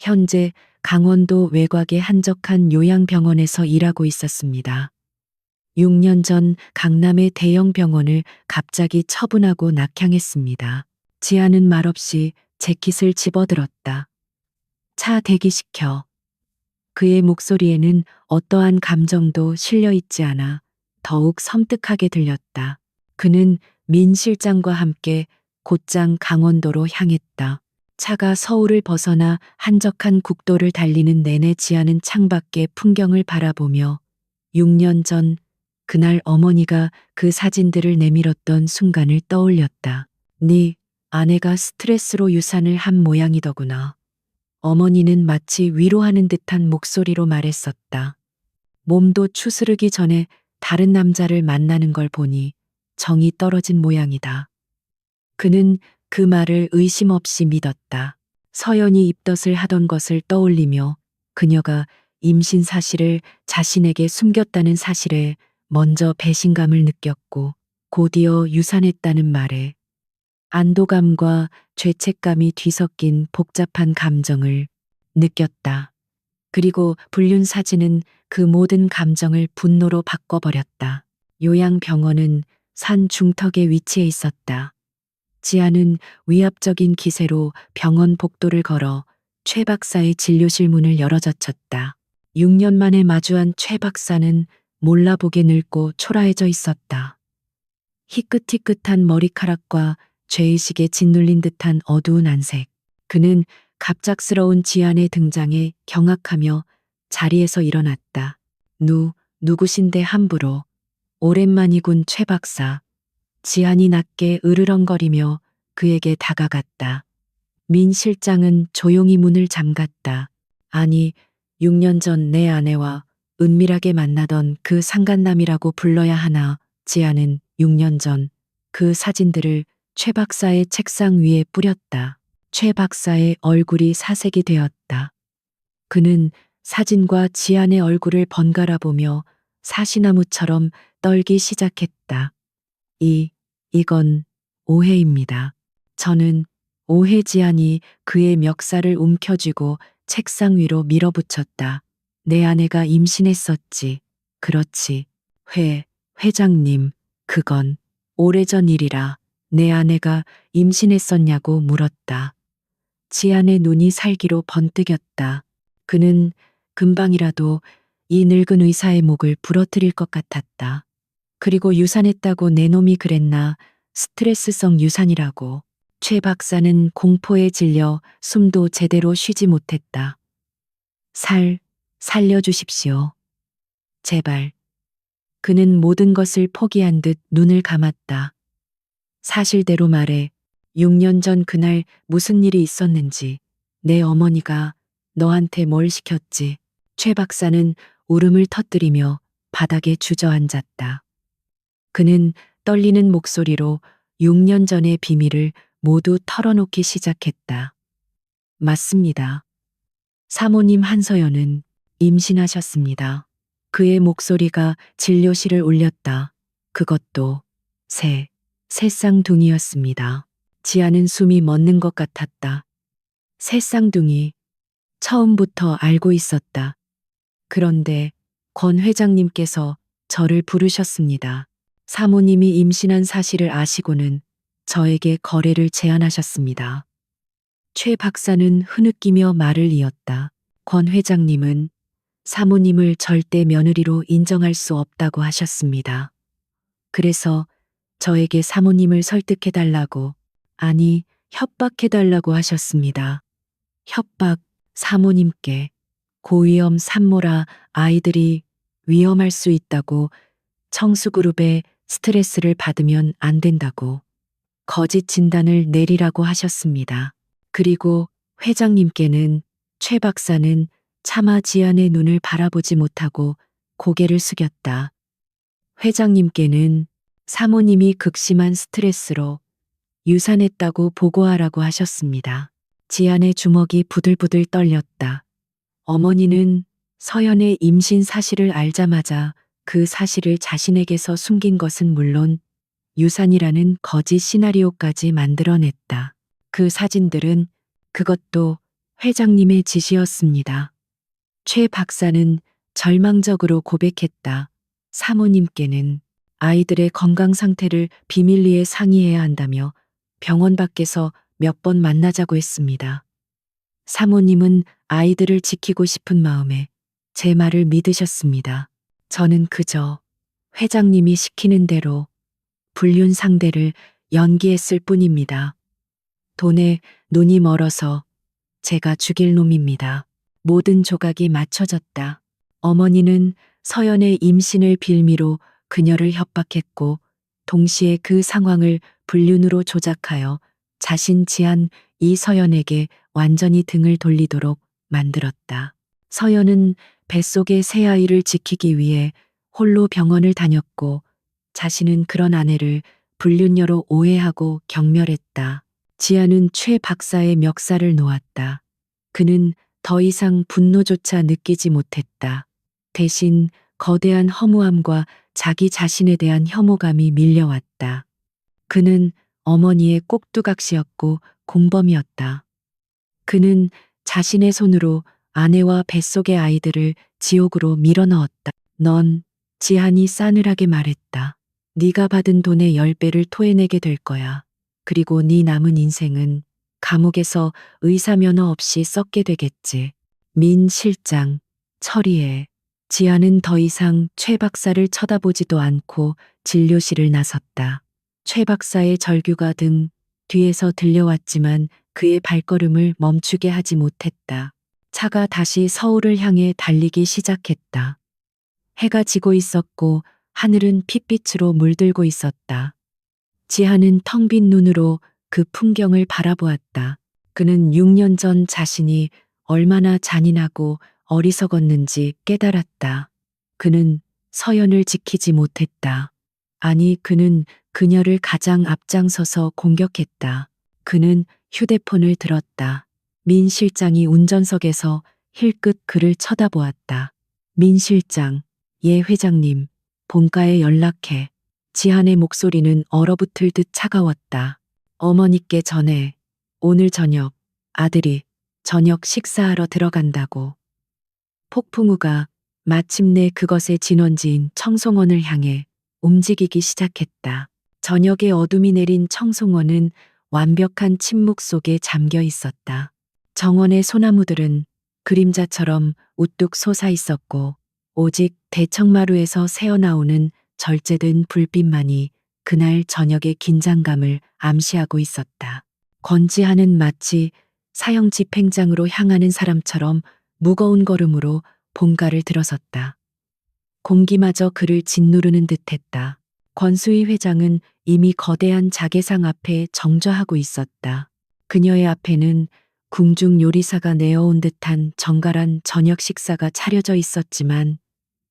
현재 강원도 외곽의 한적한 요양병원에서 일하고 있었습니다. 6년 전 강남의 대형 병원을 갑자기 처분하고 낙향했습니다. 지아는 말없이 재킷을 집어들었다. 차 대기시켜. 그의 목소리에는 어떠한 감정도 실려 있지 않아 더욱 섬뜩하게 들렸다. 그는 민 실장과 함께 곧장 강원도로 향했다. 차가 서울을 벗어나 한적한 국도를 달리는 내내 지아는 창밖의 풍경을 바라보며 6년 전 그날 어머니가 그 사진들을 내밀었던 순간을 떠올렸다. 네 아내가 스트레스로 유산을 한 모양이더구나. 어머니는 마치 위로하는 듯한 목소리로 말했었다. 몸도 추스르기 전에 다른 남자를 만나는 걸 보니 정이 떨어진 모양이다. 그는 그 말을 의심 없이 믿었다. 서연이 입덧을 하던 것을 떠올리며 그녀가 임신 사실을 자신에게 숨겼다는 사실에 먼저 배신감을 느꼈고 곧이어 유산했다는 말에 안도감과 죄책감이 뒤섞인 복잡한 감정을 느꼈다. 그리고 불륜 사진은 그 모든 감정을 분노로 바꿔버렸다. 요양병원은 산 중턱에 위치해 있었다. 지아는 위압적인 기세로 병원 복도를 걸어 최 박사의 진료실 문을 열어젖혔다. 6년 만에 마주한 최 박사는 몰라보게 늙고 초라해져 있었다. 희끗희끗한 머리카락과 죄의식에 짓눌린 듯한 어두운 안색. 그는 갑작스러운 지안의 등장에 경악하며 자리에서 일어났다. 누구신데 함부로. 오랜만이군 최 박사. 지안이 낮게 으르렁거리며 그에게 다가갔다. 민 실장은 조용히 문을 잠갔다. 아니, 6년 전 내 아내와 은밀하게 만나던 그 상간남이라고 불러야 하나. 지안은 6년 전 그 사진들을 최 박사의 책상 위에 뿌렸다. 최 박사의 얼굴이 사색이 되었다. 그는 사진과 지안의 얼굴을 번갈아 보며 사시나무처럼 떨기 시작했다. 이건 오해입니다. 저는 오해. 지안이 그의 멱살을 움켜쥐고 책상 위로 밀어붙였다. 내 아내가 임신했었지. 그렇지. 회장님, 그건 오래전 일이라. 내 아내가 임신했었냐고 물었다. 지안의 눈이 살기로 번뜩였다. 그는 금방이라도 이 늙은 의사의 목을 부러뜨릴 것 같았다. 그리고 유산했다고 내 놈이 그랬나. 스트레스성 유산이라고. 최 박사는 공포에 질려 숨도 제대로 쉬지 못했다. 살려주십시오. 제발. 그는 모든 것을 포기한 듯 눈을 감았다. 사실대로 말해. 6년 전 그날 무슨 일이 있었는지, 내 어머니가 너한테 뭘 시켰지. 최 박사는 울음을 터뜨리며 바닥에 주저앉았다. 그는 떨리는 목소리로 6년 전의 비밀을 모두 털어놓기 시작했다. 맞습니다. 사모님 한서연은 임신하셨습니다. 그의 목소리가 진료실을 울렸다. 그것도 새 쌍둥이였습니다. 지아는 숨이 멎는 것 같았다. 새 쌍둥이. 처음부터 알고 있었다. 그런데 권 회장님께서 저를 부르셨습니다. 사모님이 임신한 사실을 아시고는 저에게 거래를 제안하셨습니다. 최 박사는 흐느끼며 말을 이었다. 권 회장님은 사모님을 절대 며느리로 인정할 수 없다고 하셨습니다. 그래서 저에게 사모님을 설득해달라고, 아니, 협박해달라고 하셨습니다. 협박, 사모님께. 고위험 산모라 아이들이 위험할 수 있다고, 청수그룹에 스트레스를 받으면 안 된다고, 거짓 진단을 내리라고 하셨습니다. 그리고 회장님께는 최 박사는 차마 지안의 눈을 바라보지 못하고 고개를 숙였다. 회장님께는 사모님이 극심한 스트레스로 유산했다고 보고하라고 하셨습니다. 지안의 주먹이 부들부들 떨렸다. 어머니는 서연의 임신 사실을 알자마자 그 사실을 자신에게서 숨긴 것은 물론 유산이라는 거짓 시나리오까지 만들어냈다. 그 사진들은 그것도 회장님의 짓이었습니다. 최 박사는 절망적으로 고백했다. 사모님께는 아이들의 건강 상태를 비밀리에 상의해야 한다며 병원 밖에서 몇 번 만나자고 했습니다. 사모님은 아이들을 지키고 싶은 마음에 제 말을 믿으셨습니다. 저는 그저 회장님이 시키는 대로 불륜 상대를 연기했을 뿐입니다. 돈에 눈이 멀어서 제가 죽일 놈입니다. 모든 조각이 맞춰졌다. 어머니는 서연의 임신을 빌미로 그녀를 협박했고 동시에 그 상황을 불륜으로 조작하여 자신 지안 이서연에게 완전히 등을 돌리도록 만들었다. 서연은 뱃속의 새 아이를 지키기 위해 홀로 병원을 다녔고 자신은 그런 아내를 불륜녀로 오해하고 경멸했다. 지아는 최 박사의 멱살을 놓았다. 그는 더 이상 분노조차 느끼지 못했다. 대신 거대한 허무함과 자기 자신에 대한 혐오감이 밀려왔다. 그는 어머니의 꼭두각시였고 공범이었다. 그는 자신의 손으로 아내와 뱃속의 아이들을 지옥으로 밀어넣었다. 넌, 지한이 싸늘하게 말했다. 네가 받은 돈의 10배를 토해내게 될 거야. 그리고 네 남은 인생은 감옥에서 의사 면허 없이 썩게 되겠지. 민 실장, 처리해. 지아는 더 이상 최 박사를 쳐다보지도 않고 진료실을 나섰다. 최 박사의 절규가 등 뒤에서 들려왔지만 그의 발걸음을 멈추게 하지 못했다. 차가 다시 서울을 향해 달리기 시작했다. 해가 지고 있었고 하늘은 핏빛으로 물들고 있었다. 지하는 텅 빈 눈으로 그 풍경을 바라보았다. 그는 6년 전 자신이 얼마나 잔인하고 어리석었는지 깨달았다. 그는 서연을 지키지 못했다. 아니, 그는 그녀를 가장 앞장서서 공격했다. 그는 휴대폰을 들었다. 민 실장이 운전석에서 힐끗 그를 쳐다보았다. 민 실장, 예 회장님, 본가에 연락해. 지한의 목소리는 얼어붙을 듯 차가웠다. 어머니께 전해. 오늘 저녁 아들이 저녁 식사하러 들어간다고. 폭풍우가 마침내 그것의 진원지인 청송원을 향해 움직이기 시작했다. 저녁에 어둠이 내린 청송원은 완벽한 침묵 속에 잠겨 있었다. 정원의 소나무들은 그림자처럼 우뚝 솟아 있었고 오직 대청마루에서 새어나오는 절제된 불빛만이 그날 저녁의 긴장감을 암시하고 있었다. 권지하는 마치 사형 집행장으로 향하는 사람처럼 무거운 걸음으로 본가를 들어섰다. 공기마저 그를 짓누르는 듯했다. 권수희 회장은 이미 거대한 자개상 앞에 정좌하고 있었다. 그녀의 앞에는 궁중 요리사가 내어온 듯한 정갈한 저녁 식사가 차려져 있었지만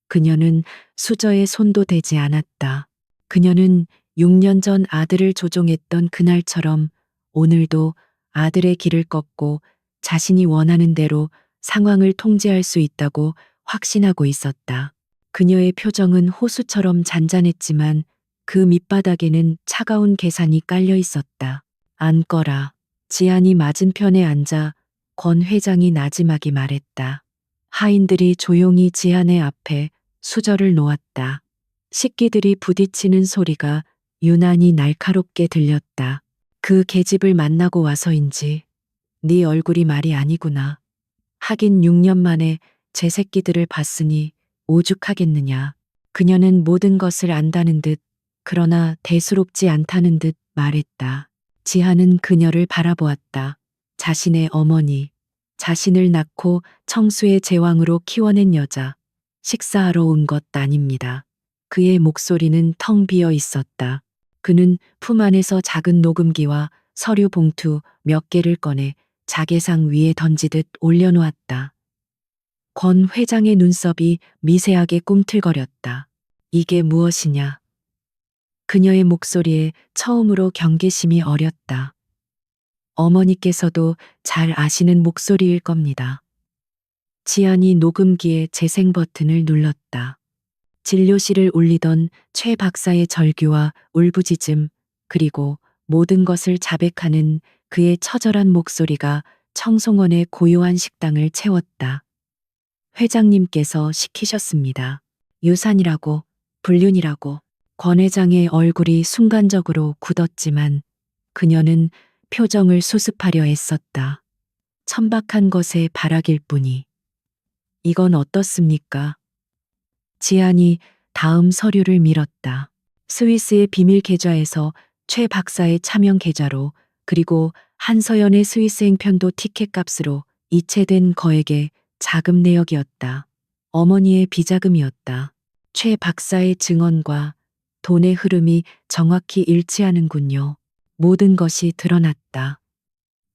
그녀는 수저에 손도 대지 않았다. 그녀는 6년 전 아들을 조종했던 그날처럼 오늘도 아들의 길을 걷고 자신이 원하는 대로 상황을 통제할 수 있다고 확신하고 있었다. 그녀의 표정은 호수처럼 잔잔했지만 그 밑바닥에는 차가운 계산이 깔려 있었다. 앉거라. 지안이 맞은편에 앉아 권 회장이 나지막이 말했다. 하인들이 조용히 지안의 앞에 수저를 놓았다. 식기들이 부딪히는 소리가 유난히 날카롭게 들렸다. 그 계집을 만나고 와서인지 네 얼굴이 말이 아니구나. 하긴 6년 만에 제 새끼들을 봤으니 오죽하겠느냐. 그녀는 모든 것을 안다는 듯 그러나 대수롭지 않다는 듯 말했다. 지하는 그녀를 바라보았다. 자신의 어머니, 자신을 낳고 청수의 제왕으로 키워낸 여자, 식사하러 온 것 아닙니다. 그의 목소리는 텅 비어 있었다. 그는 품 안에서 작은 녹음기와 서류 봉투 몇 개를 꺼내 자개상 위에 던지듯 올려놓았다. 권 회장의 눈썹이 미세하게 꿈틀거렸다. 이게 무엇이냐? 그녀의 목소리에 처음으로 경계심이 어렸다. 어머니께서도 잘 아시는 목소리일 겁니다. 지안이 녹음기의 재생 버튼을 눌렀다. 진료실을 울리던 최 박사의 절규와 울부짖음 그리고 모든 것을 자백하는 그의 처절한 목소리가 청송원의 고요한 식당을 채웠다. 회장님께서 시키셨습니다. 유산이라고, 불륜이라고. 권 회장의 얼굴이 순간적으로 굳었지만 그녀는 표정을 수습하려 애썼다. 천박한 것에 바라길 뿐이. 이건 어떻습니까? 지안이 다음 서류를 밀었다. 스위스의 비밀 계좌에서 최 박사의 차명 계좌로 그리고 한서연의 스위스 행편도 티켓 값으로 이체된 거액의 자금 내역이었다. 어머니의 비자금이었다. 최 박사의 증언과 돈의 흐름이 정확히 일치하는군요. 모든 것이 드러났다.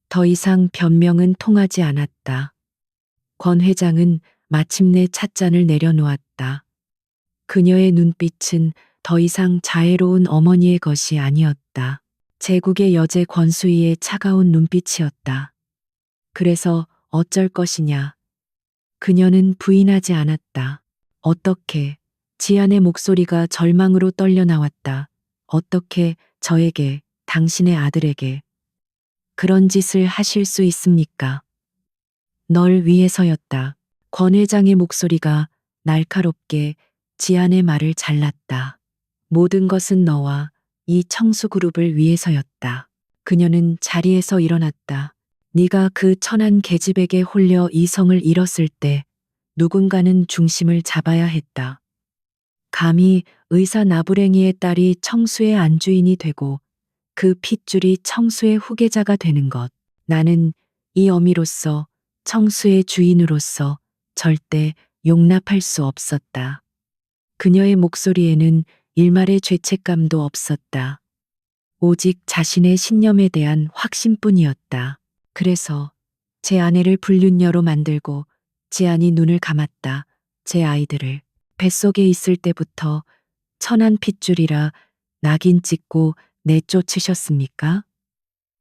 더 이상 변명은 통하지 않았다. 권 회장은 마침내 찻잔을 내려놓았다. 그녀의 눈빛은 더 이상 자애로운 어머니의 것이 아니었다. 제국의 여제 권수희의 차가운 눈빛이었다. 그래서 어쩔 것이냐. 그녀는 부인하지 않았다. 어떻게? 지안의 목소리가 절망으로 떨려 나왔다. 어떻게 저에게, 당신의 아들에게 그런 짓을 하실 수 있습니까? 널 위해서였다. 권 회장의 목소리가 날카롭게 지안의 말을 잘랐다. 모든 것은 너와 이 청수그룹을 위해서였다. 그녀는 자리에서 일어났다. 네가 그 천한 계집에게 홀려 이성을 잃었을 때 누군가는 중심을 잡아야 했다. 감히 의사 나부랭이의 딸이 청수의 안주인이 되고 그 핏줄이 청수의 후계자가 되는 것. 나는 이 어미로서 청수의 주인으로서 절대 용납할 수 없었다. 그녀의 목소리에는 일말의 죄책감도 없었다. 오직 자신의 신념에 대한 확신뿐이었다. 그래서 제 아내를 불륜녀로 만들고 지안이 눈을 감았다. 제 아이들을 뱃속에 있을 때부터 천한 핏줄이라 낙인 찍고 내쫓으셨습니까?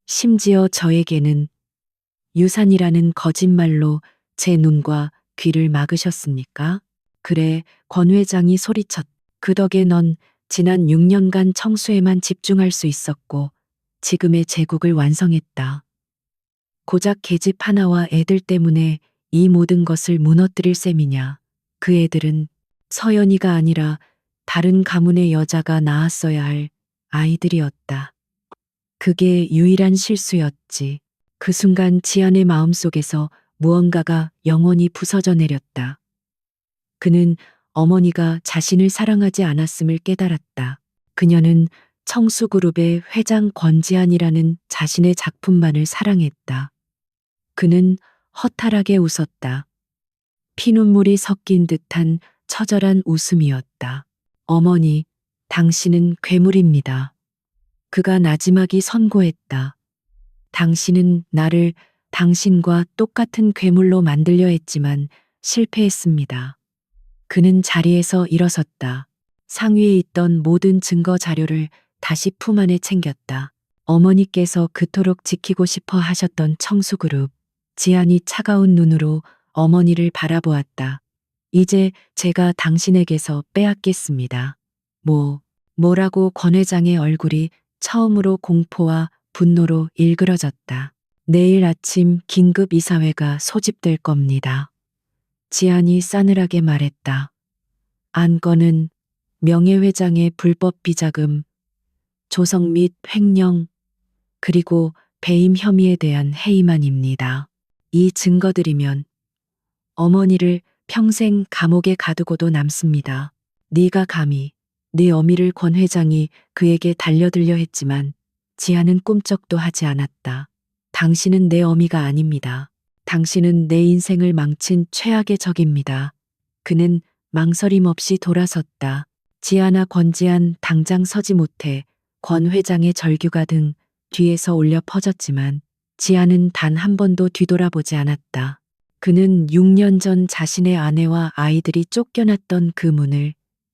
심지어 저에게는 유산이라는 거짓말로 제 눈과 귀를 막으셨습니까? 그래, 권 회장이 소리쳤. 그 덕에 넌 지난 6년간 청수에만 집중할 수 있었고 지금의 제국을 완성했다. 고작 계집 하나와 애들 때문에 이 모든 것을 무너뜨릴 셈이냐. 그 애들은 서연이가 아니라 다른 가문의 여자가 낳았어야 할 아이들이었다. 그게 유일한 실수였지. 그 순간 지안의 마음속에서 무언가가 영원히 부서져 내렸다. 그는 어머니가 자신을 사랑하지 않았음을 깨달았다. 그녀는 청수그룹의 회장 권지한이라는 자신의 작품만을 사랑했다. 그는 허탈하게 웃었다. 피눈물이 섞인 듯한 처절한 웃음이었다. 어머니, 당신은 괴물입니다. 그가 나지막이 선고했다. 당신은 나를 당신과 똑같은 괴물로 만들려 했지만 실패했습니다. 그는 자리에서 일어섰다. 상위에 있던 모든 증거 자료를 다시 품 안에 챙겼다. 어머니께서 그토록 지키고 싶어 하셨던 청수그룹. 지안이 차가운 눈으로 어머니를 바라보았다. 이제 제가 당신에게서 빼앗겠습니다. 뭐라고 권 회장의 얼굴이 처음으로 공포와 분노로 일그러졌다. 내일 아침 긴급 이사회가 소집될 겁니다. 지안이 싸늘하게 말했다. 안건은 명예회장의 불법 비자금, 조성 및 횡령, 그리고 배임 혐의에 대한 해임안입니다. 이 증거들이면 어머니를 평생 감옥에 가두고도 남습니다. 네가 감히 네 어미를 권 회장이 그에게 달려들려 했지만 지아는 꿈쩍도 하지 않았다. 당신은 내 어미가 아닙니다. 당신은 내 인생을 망친 최악의 적입니다. 그는 망설임 없이 돌아섰다. 지아나 권지한 당장 서지 못해 권 회장의 절규가 등 뒤에서 울려 퍼졌지만 지아는 단 한 번도 뒤돌아보지 않았다. 그는 6년 전 자신의 아내와 아이들이 쫓겨났던 그 문을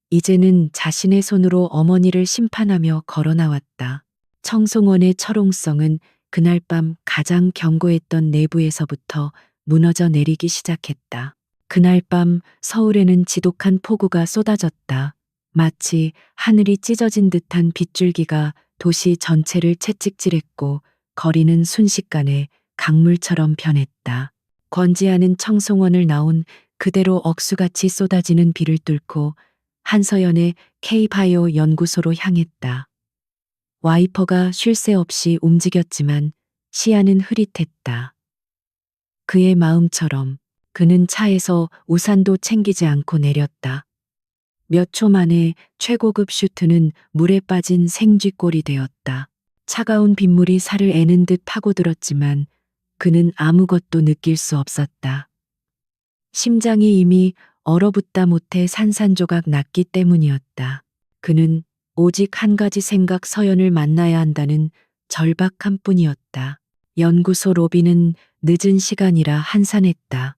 이제는 자신의 손으로 어머니를 심판하며 걸어 나왔다. 청송원의 철옹성은 그날 밤 가장 견고했던 내부에서부터 무너져 내리기 시작했다. 그날 밤 서울에는 지독한 폭우가 쏟아졌다. 마치 하늘이 찢어진 듯한 빗줄기가 도시 전체를 채찍질했고 거리는 순식간에 강물처럼 변했다. 권지아는 청송원을 나온 그대로 억수같이 쏟아지는 비를 뚫고 한서연의 K바이오 연구소로 향했다. 와이퍼가 쉴 새 없이 움직였지만 시야는 흐릿했다. 그의 마음처럼 그는 차에서 우산도 챙기지 않고 내렸다. 몇 초 만에 최고급 슈트는 물에 빠진 생쥐꼴이 되었다. 차가운 빗물이 살을 애는 듯 파고들었지만 그는 아무것도 느낄 수 없었다. 심장이 이미 얼어붙다 못해 산산조각 났기 때문이었다. 그는 오직 한 가지 생각, 서연을 만나야 한다는 절박함 뿐이었다. 연구소 로비는 늦은 시간이라 한산했다.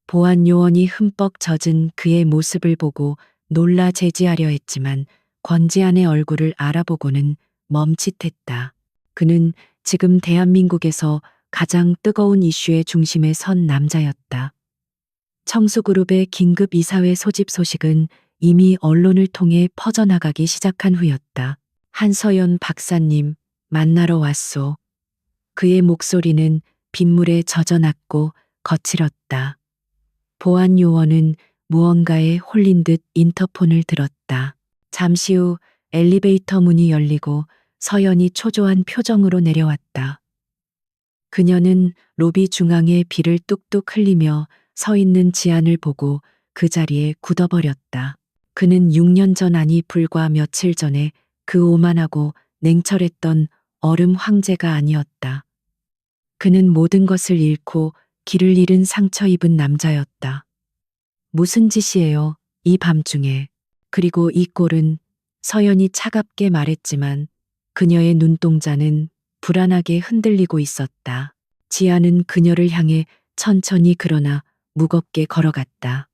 보안 요원이 흠뻑 젖은 그의 모습을 보고 놀라 제지하려 했지만 권지한의 얼굴을 알아보고는 멈칫했다. 그는 지금 대한민국에서 가장 뜨거운 이슈의 중심에 선 남자였다. 청수그룹의 긴급 이사회 소집 소식은 이미 언론을 통해 퍼져나가기 시작한 후였다. 한서연 박사님, 만나러 왔소. 그의 목소리는 빗물에 젖어났고 거칠었다. 보안 요원은 무언가에 홀린 듯 인터폰을 들었다. 잠시 후 엘리베이터 문이 열리고 서연이 초조한 표정으로 내려왔다. 그녀는 로비 중앙에 비를 뚝뚝 흘리며 서 있는 지안을 보고 그 자리에 굳어버렸다. 그는 6년 전, 아니 불과 며칠 전에 그 오만하고 냉철했던 얼음 황제가 아니었다. 그는 모든 것을 잃고 길을 잃은 상처 입은 남자였다. 무슨 짓이에요, 이 밤중에. 그리고 이 꼴은, 서연이 차갑게 말했지만 그녀의 눈동자는 불안하게 흔들리고 있었다. 지아는 그녀를 향해 천천히 그러나 무겁게 걸어갔다.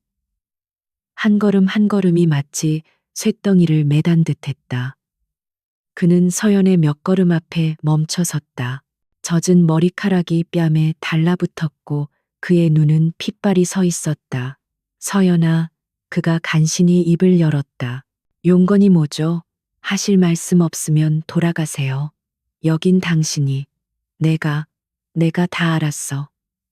한 걸음 한 걸음이 마치 쇳덩이를 매단 듯했다. 그는 서연의 몇 걸음 앞에 멈춰 섰다. 젖은 머리카락이 뺨에 달라붙었고 그의 눈은 핏발이 서 있었다. 서연아, 그가 간신히 입을 열었다. 용건이 뭐죠? 하실 말씀 없으면 돌아가세요. 여긴 당신이. 내가 다 알았어.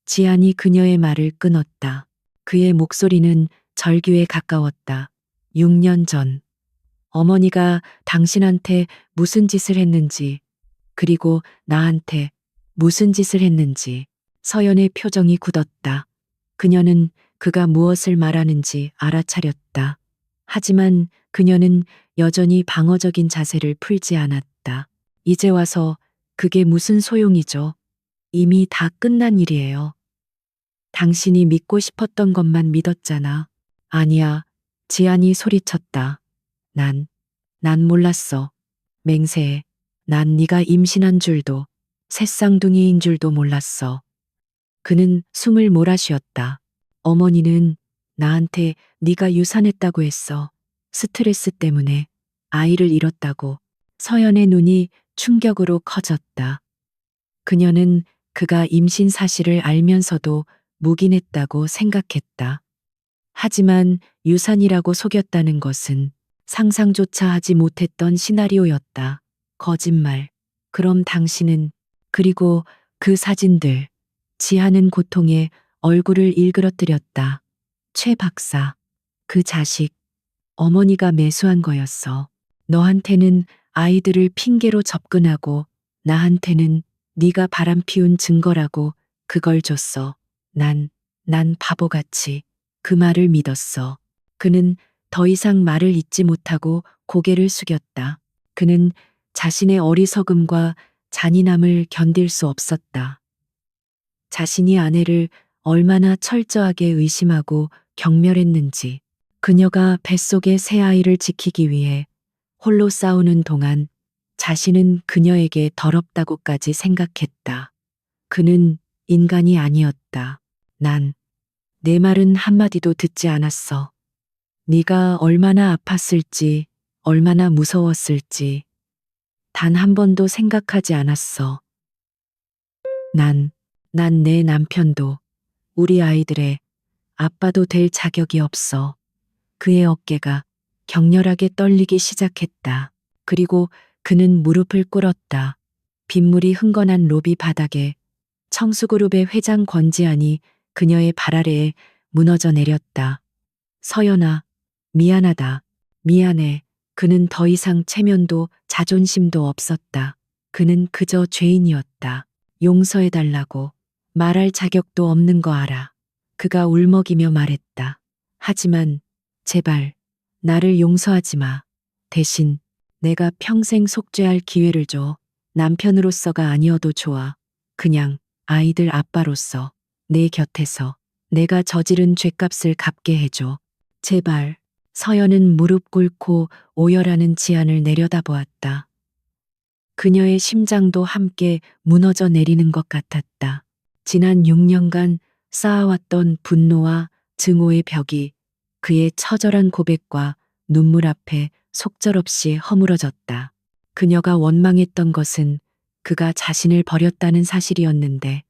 지안이 그녀의 말을 끊었다. 그의 목소리는 절규에 가까웠다. 6년 전, 어머니가 당신한테 무슨 짓을 했는지, 그리고 나한테 무슨 짓을 했는지. 서연의 표정이 굳었다. 그녀는 그가 무엇을 말하는지 알아차렸다. 하지만 그녀는 여전히 방어적인 자세를 풀지 않았다. 이제 와서 그게 무슨 소용이죠? 이미 다 끝난 일이에요. 당신이 믿고 싶었던 것만 믿었잖아. 아니야. 지안이 소리쳤다. 난 몰랐어. 맹세해. 난 네가 임신한 줄도, 새쌍둥이인 줄도 몰랐어. 그는 숨을 몰아쉬었다. 어머니는 나한테 네가 유산했다고 했어. 스트레스 때문에 아이를 잃었다고. 서연의 눈이 충격으로 커졌다. 그녀는 그가 임신 사실을 알면서도 묵인했다고 생각했다. 하지만 유산이라고 속였다는 것은 상상조차 하지 못했던 시나리오였다. 거짓말. 그럼 당신은, 그리고 그 사진들, 지하는 고통에 얼굴을 일그러뜨렸다. 최 박사, 그 자식, 어머니가 매수한 거였어. 너한테는 아이들을 핑계로 접근하고 나한테는 네가 바람피운 증거라고 그걸 줬어. 난 바보같이 그 말을 믿었어. 그는 더 이상 말을 잇지 못하고 고개를 숙였다. 그는 자신의 어리석음과 잔인함을 견딜 수 없었다. 자신이 아내를 얼마나 철저하게 의심하고 경멸했는지, 그녀가 뱃속의 새 아이를 지키기 위해 홀로 싸우는 동안 자신은 그녀에게 더럽다고까지 생각했다. 그는 인간이 아니었다. 내 말은 한마디도 듣지 않았어. 네가 얼마나 아팠을지, 얼마나 무서웠을지 단 한 번도 생각하지 않았어. 난 내 남편도 우리 아이들의 아빠도 될 자격이 없어. 그의 어깨가 격렬하게 떨리기 시작했다. 그리고 그는 무릎을 꿇었다. 빗물이 흥건한 로비 바닥에 청수그룹의 회장 권지안이 그녀의 발 아래에 무너져 내렸다. 서연아, 미안하다. 미안해. 그는 더 이상 체면도 자존심도 없었다. 그는 그저 죄인이었다. 용서해달라고 말할 자격도 없는 거 알아. 그가 울먹이며 말했다. 하지만 제발 나를 용서하지 마. 대신 내가 평생 속죄할 기회를 줘. 남편으로서가 아니어도 좋아. 그냥 아이들 아빠로서 내 곁에서 내가 저지른 죄값을 갚게 해줘. 제발. 서연은 무릎 꿇고 오열하는 지안을 내려다보았다. 그녀의 심장도 함께 무너져 내리는 것 같았다. 지난 6년간 쌓아왔던 분노와 증오의 벽이 그의 처절한 고백과 눈물 앞에 속절없이 허물어졌다. 그녀가 원망했던 것은 그가 자신을 버렸다는 사실이었는데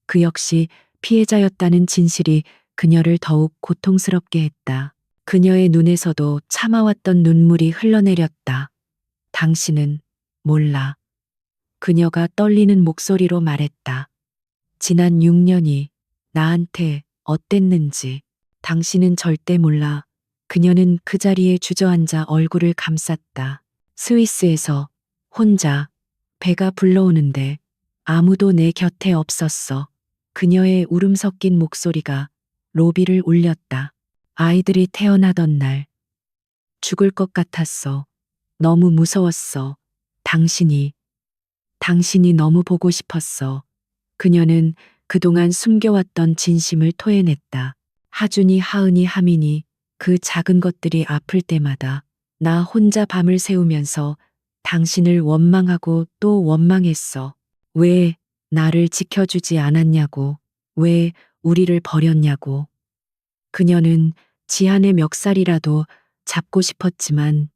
그 역시 피해자였다는 진실이 그녀를 더욱 고통스럽게 했다. 그녀의 눈에서도 참아왔던 눈물이 흘러내렸다. 당신은 몰라. 그녀가 떨리는 목소리로 말했다. 지난 6년이 나한테 어땠는지 당신은 절대 몰라. 그녀는 그 자리에 주저앉아 얼굴을 감쌌다. 스위스에서 혼자 배가 불러오는데 아무도 내 곁에 없었어. 그녀의 울음 섞인 목소리가 로비를 울렸다. 아이들이 태어나던 날 죽을 것 같았어. 너무 무서웠어. 당신이 너무 보고 싶었어. 그녀는 그동안 숨겨왔던 진심을 토해냈다. 하준이, 하은이, 하민이 그 작은 것들이 아플 때마다 나 혼자 밤을 새우면서 당신을 원망하고 또 원망했어. 왜 나를 지켜주지 않았냐고. 왜 우리를 버렸냐고. 그녀는 지한의 멱살이라도 잡고 싶었지만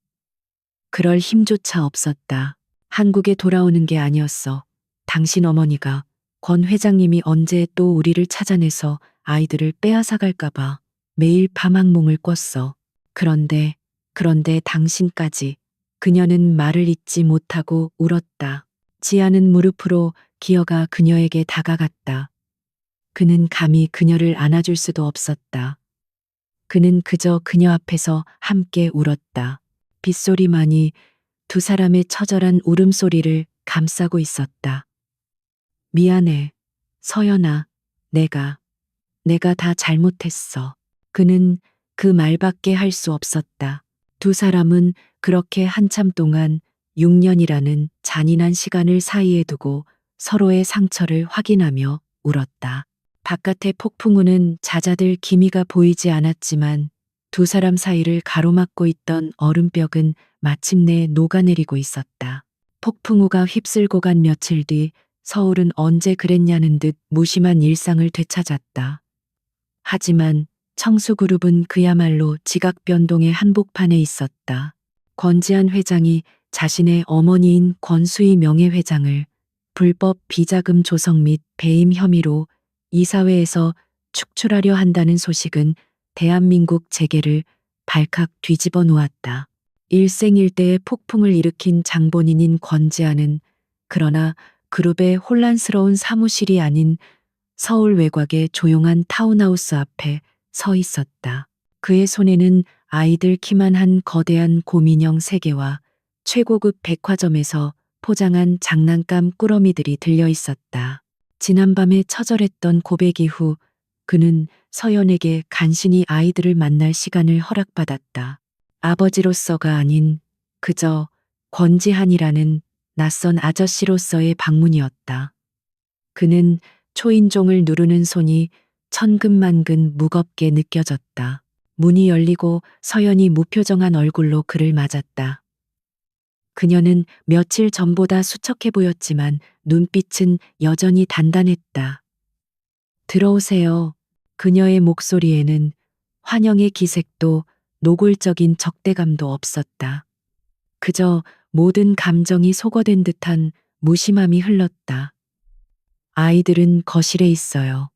그럴 힘조차 없었다. 한국에 돌아오는 게 아니었어. 당신 어머니가, 권 회장님이 언제 또 우리를 찾아내서 아이들을 빼앗아 갈까봐 매일 밤악몽을 꿨어. 그런데 당신까지. 그녀는 말을 잇지 못하고 울었다. 지아는 무릎으로 기어가 그녀에게 다가갔다. 그는 감히 그녀를 안아줄 수도 없었다. 그는 그저 그녀 앞에서 함께 울었다. 빗소리만이 두 사람의 처절한 울음소리를 감싸고 있었다. 미안해, 서연아. 내가 내가 다 잘못했어. 그는 그 말밖에 할 수 없었다. 두 사람은 그렇게 한참 동안 6년이라는 잔인한 시간을 사이에 두고 서로의 상처를 확인하며 울었다. 바깥의 폭풍우는 잦아들 기미가 보이지 않았지만 두 사람 사이를 가로막고 있던 얼음벽은 마침내 녹아내리고 있었다. 폭풍우가 휩쓸고 간 며칠 뒤 서울은 언제 그랬냐는 듯 무심한 일상을 되찾았다. 하지만 청수그룹은 그야말로 지각 변동의 한복판에 있었다. 권지한 회장이 자신의 어머니인 권수희 명예회장을 불법 비자금 조성 및 배임 혐의로 이사회에서 축출하려 한다는 소식은 대한민국 재계를 발칵 뒤집어 놓았다. 일생일대의 폭풍을 일으킨 장본인인 권지아는 그러나 그룹의 혼란스러운 사무실이 아닌 서울 외곽의 조용한 타운하우스 앞에 서 있었다. 그의 손에는 아이들 키만 한 거대한 곰인형 3개와 최고급 백화점에서 포장한 장난감 꾸러미들이 들려 있었다. 지난밤에 처절했던 고백 이후 그는 서연에게 간신히 아이들을 만날 시간을 허락받았다. 아버지로서가 아닌 그저 권지한이라는 낯선 아저씨로서의 방문이었다. 그는 초인종을 누르는 손이 천근만근 무겁게 느껴졌다. 문이 열리고 서연이 무표정한 얼굴로 그를 맞았다. 그녀는 며칠 전보다 수척해 보였지만 눈빛은 여전히 단단했다. 들어오세요. 그녀의 목소리에는 환영의 기색도 노골적인 적대감도 없었다. 그저 모든 감정이 소거된 듯한 무심함이 흘렀다. 아이들은 거실에 있어요.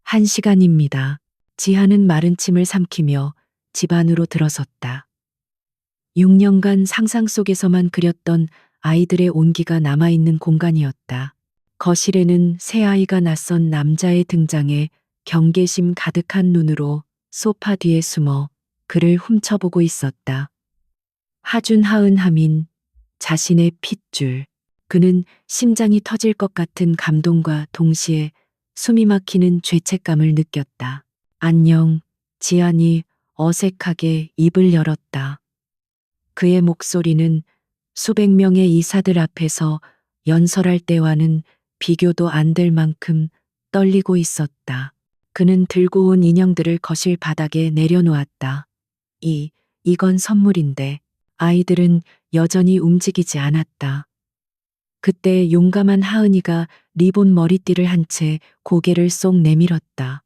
1시간입니다. 지하는 마른 침을 삼키며 집 안으로 들어섰다. 6년간 상상 속에서만 그렸던 아이들의 온기가 남아있는 공간이었다. 거실에는 새 아이가 낯선 남자의 등장에 경계심 가득한 눈으로 소파 뒤에 숨어 그를 훔쳐보고 있었다. 하준 하은하민, 자신의 핏줄. 그는 심장이 터질 것 같은 감동과 동시에 숨이 막히는 죄책감을 느꼈다. 안녕, 지안이 어색하게 입을 열었다. 그의 목소리는 수백 명의 이사들 앞에서 연설할 때와는 비교도 안 될 만큼 떨리고 있었다. 그는 들고 온 인형들을 거실 바닥에 내려놓았다. 이건 선물인데. 아이들은 여전히 움직이지 않았다. 그때 용감한 하은이가 리본 머리띠를 한 채 고개를 쏙 내밀었다.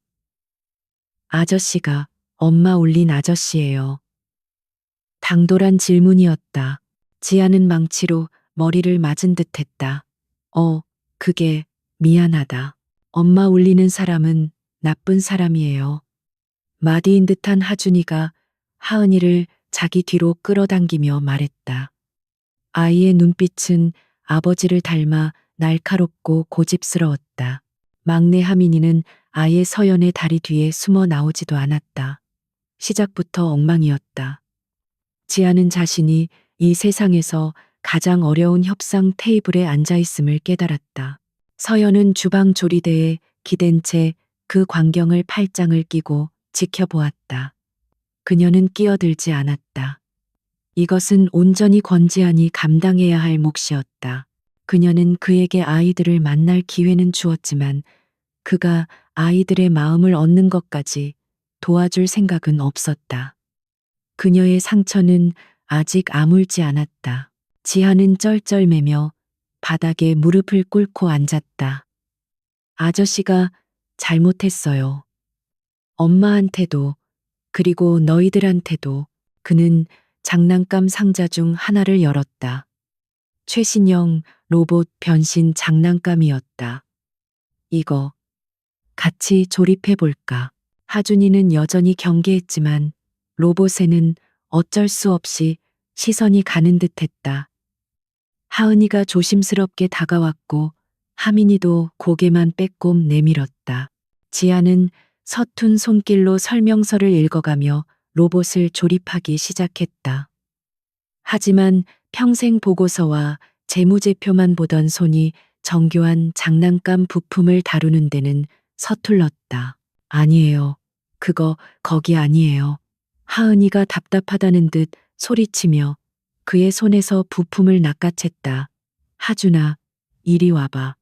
아저씨가 엄마 울린 아저씨예요. 당돌한 질문이었다. 지아는 망치로 머리를 맞은 듯했다. 그게 미안하다. 엄마 울리는 사람은 나쁜 사람이에요. 마디인 듯한 하준이가 하은이를 자기 뒤로 끌어당기며 말했다. 아이의 눈빛은 아버지를 닮아 날카롭고 고집스러웠다. 막내 하민이는 아예 서연의 다리 뒤에 숨어 나오지도 않았다. 시작부터 엉망이었다. 지아는 자신이 이 세상에서 가장 어려운 협상 테이블에 앉아 있음을 깨달았다. 서연은 주방 조리대에 기댄 채 그 광경을 팔짱을 끼고 지켜보았다. 그녀는 끼어들지 않았다. 이것은 온전히 권지한이 감당해야 할 몫이었다. 그녀는 그에게 아이들을 만날 기회는 주었지만 그가 아이들의 마음을 얻는 것까지 도와줄 생각은 없었다. 그녀의 상처는 아직 아물지 않았다. 지하는 쩔쩔매며 바닥에 무릎을 꿇고 앉았다. 아저씨가 잘못했어요. 엄마한테도 그리고 너희들한테도. 그는 장난감 상자 중 하나를 열었다. 최신형 로봇 변신 장난감이었다. 이거 같이 조립해 볼까? 하준이는 여전히 경계했지만 로봇에는 어쩔 수 없이 시선이 가는 듯했다. 하은이가 조심스럽게 다가왔고 하민이도 고개만 빼꼼 내밀었다. 지아는 서툰 손길로 설명서를 읽어가며 로봇을 조립하기 시작했다. 하지만 평생 보고서와 재무제표만 보던 손이 정교한 장난감 부품을 다루는 데는 서툴렀다. 아니에요. 그거, 거기 아니에요. 하은이가 답답하다는 듯 소리치며 그의 손에서 부품을 낚아챘다. 하준아, 이리 와봐.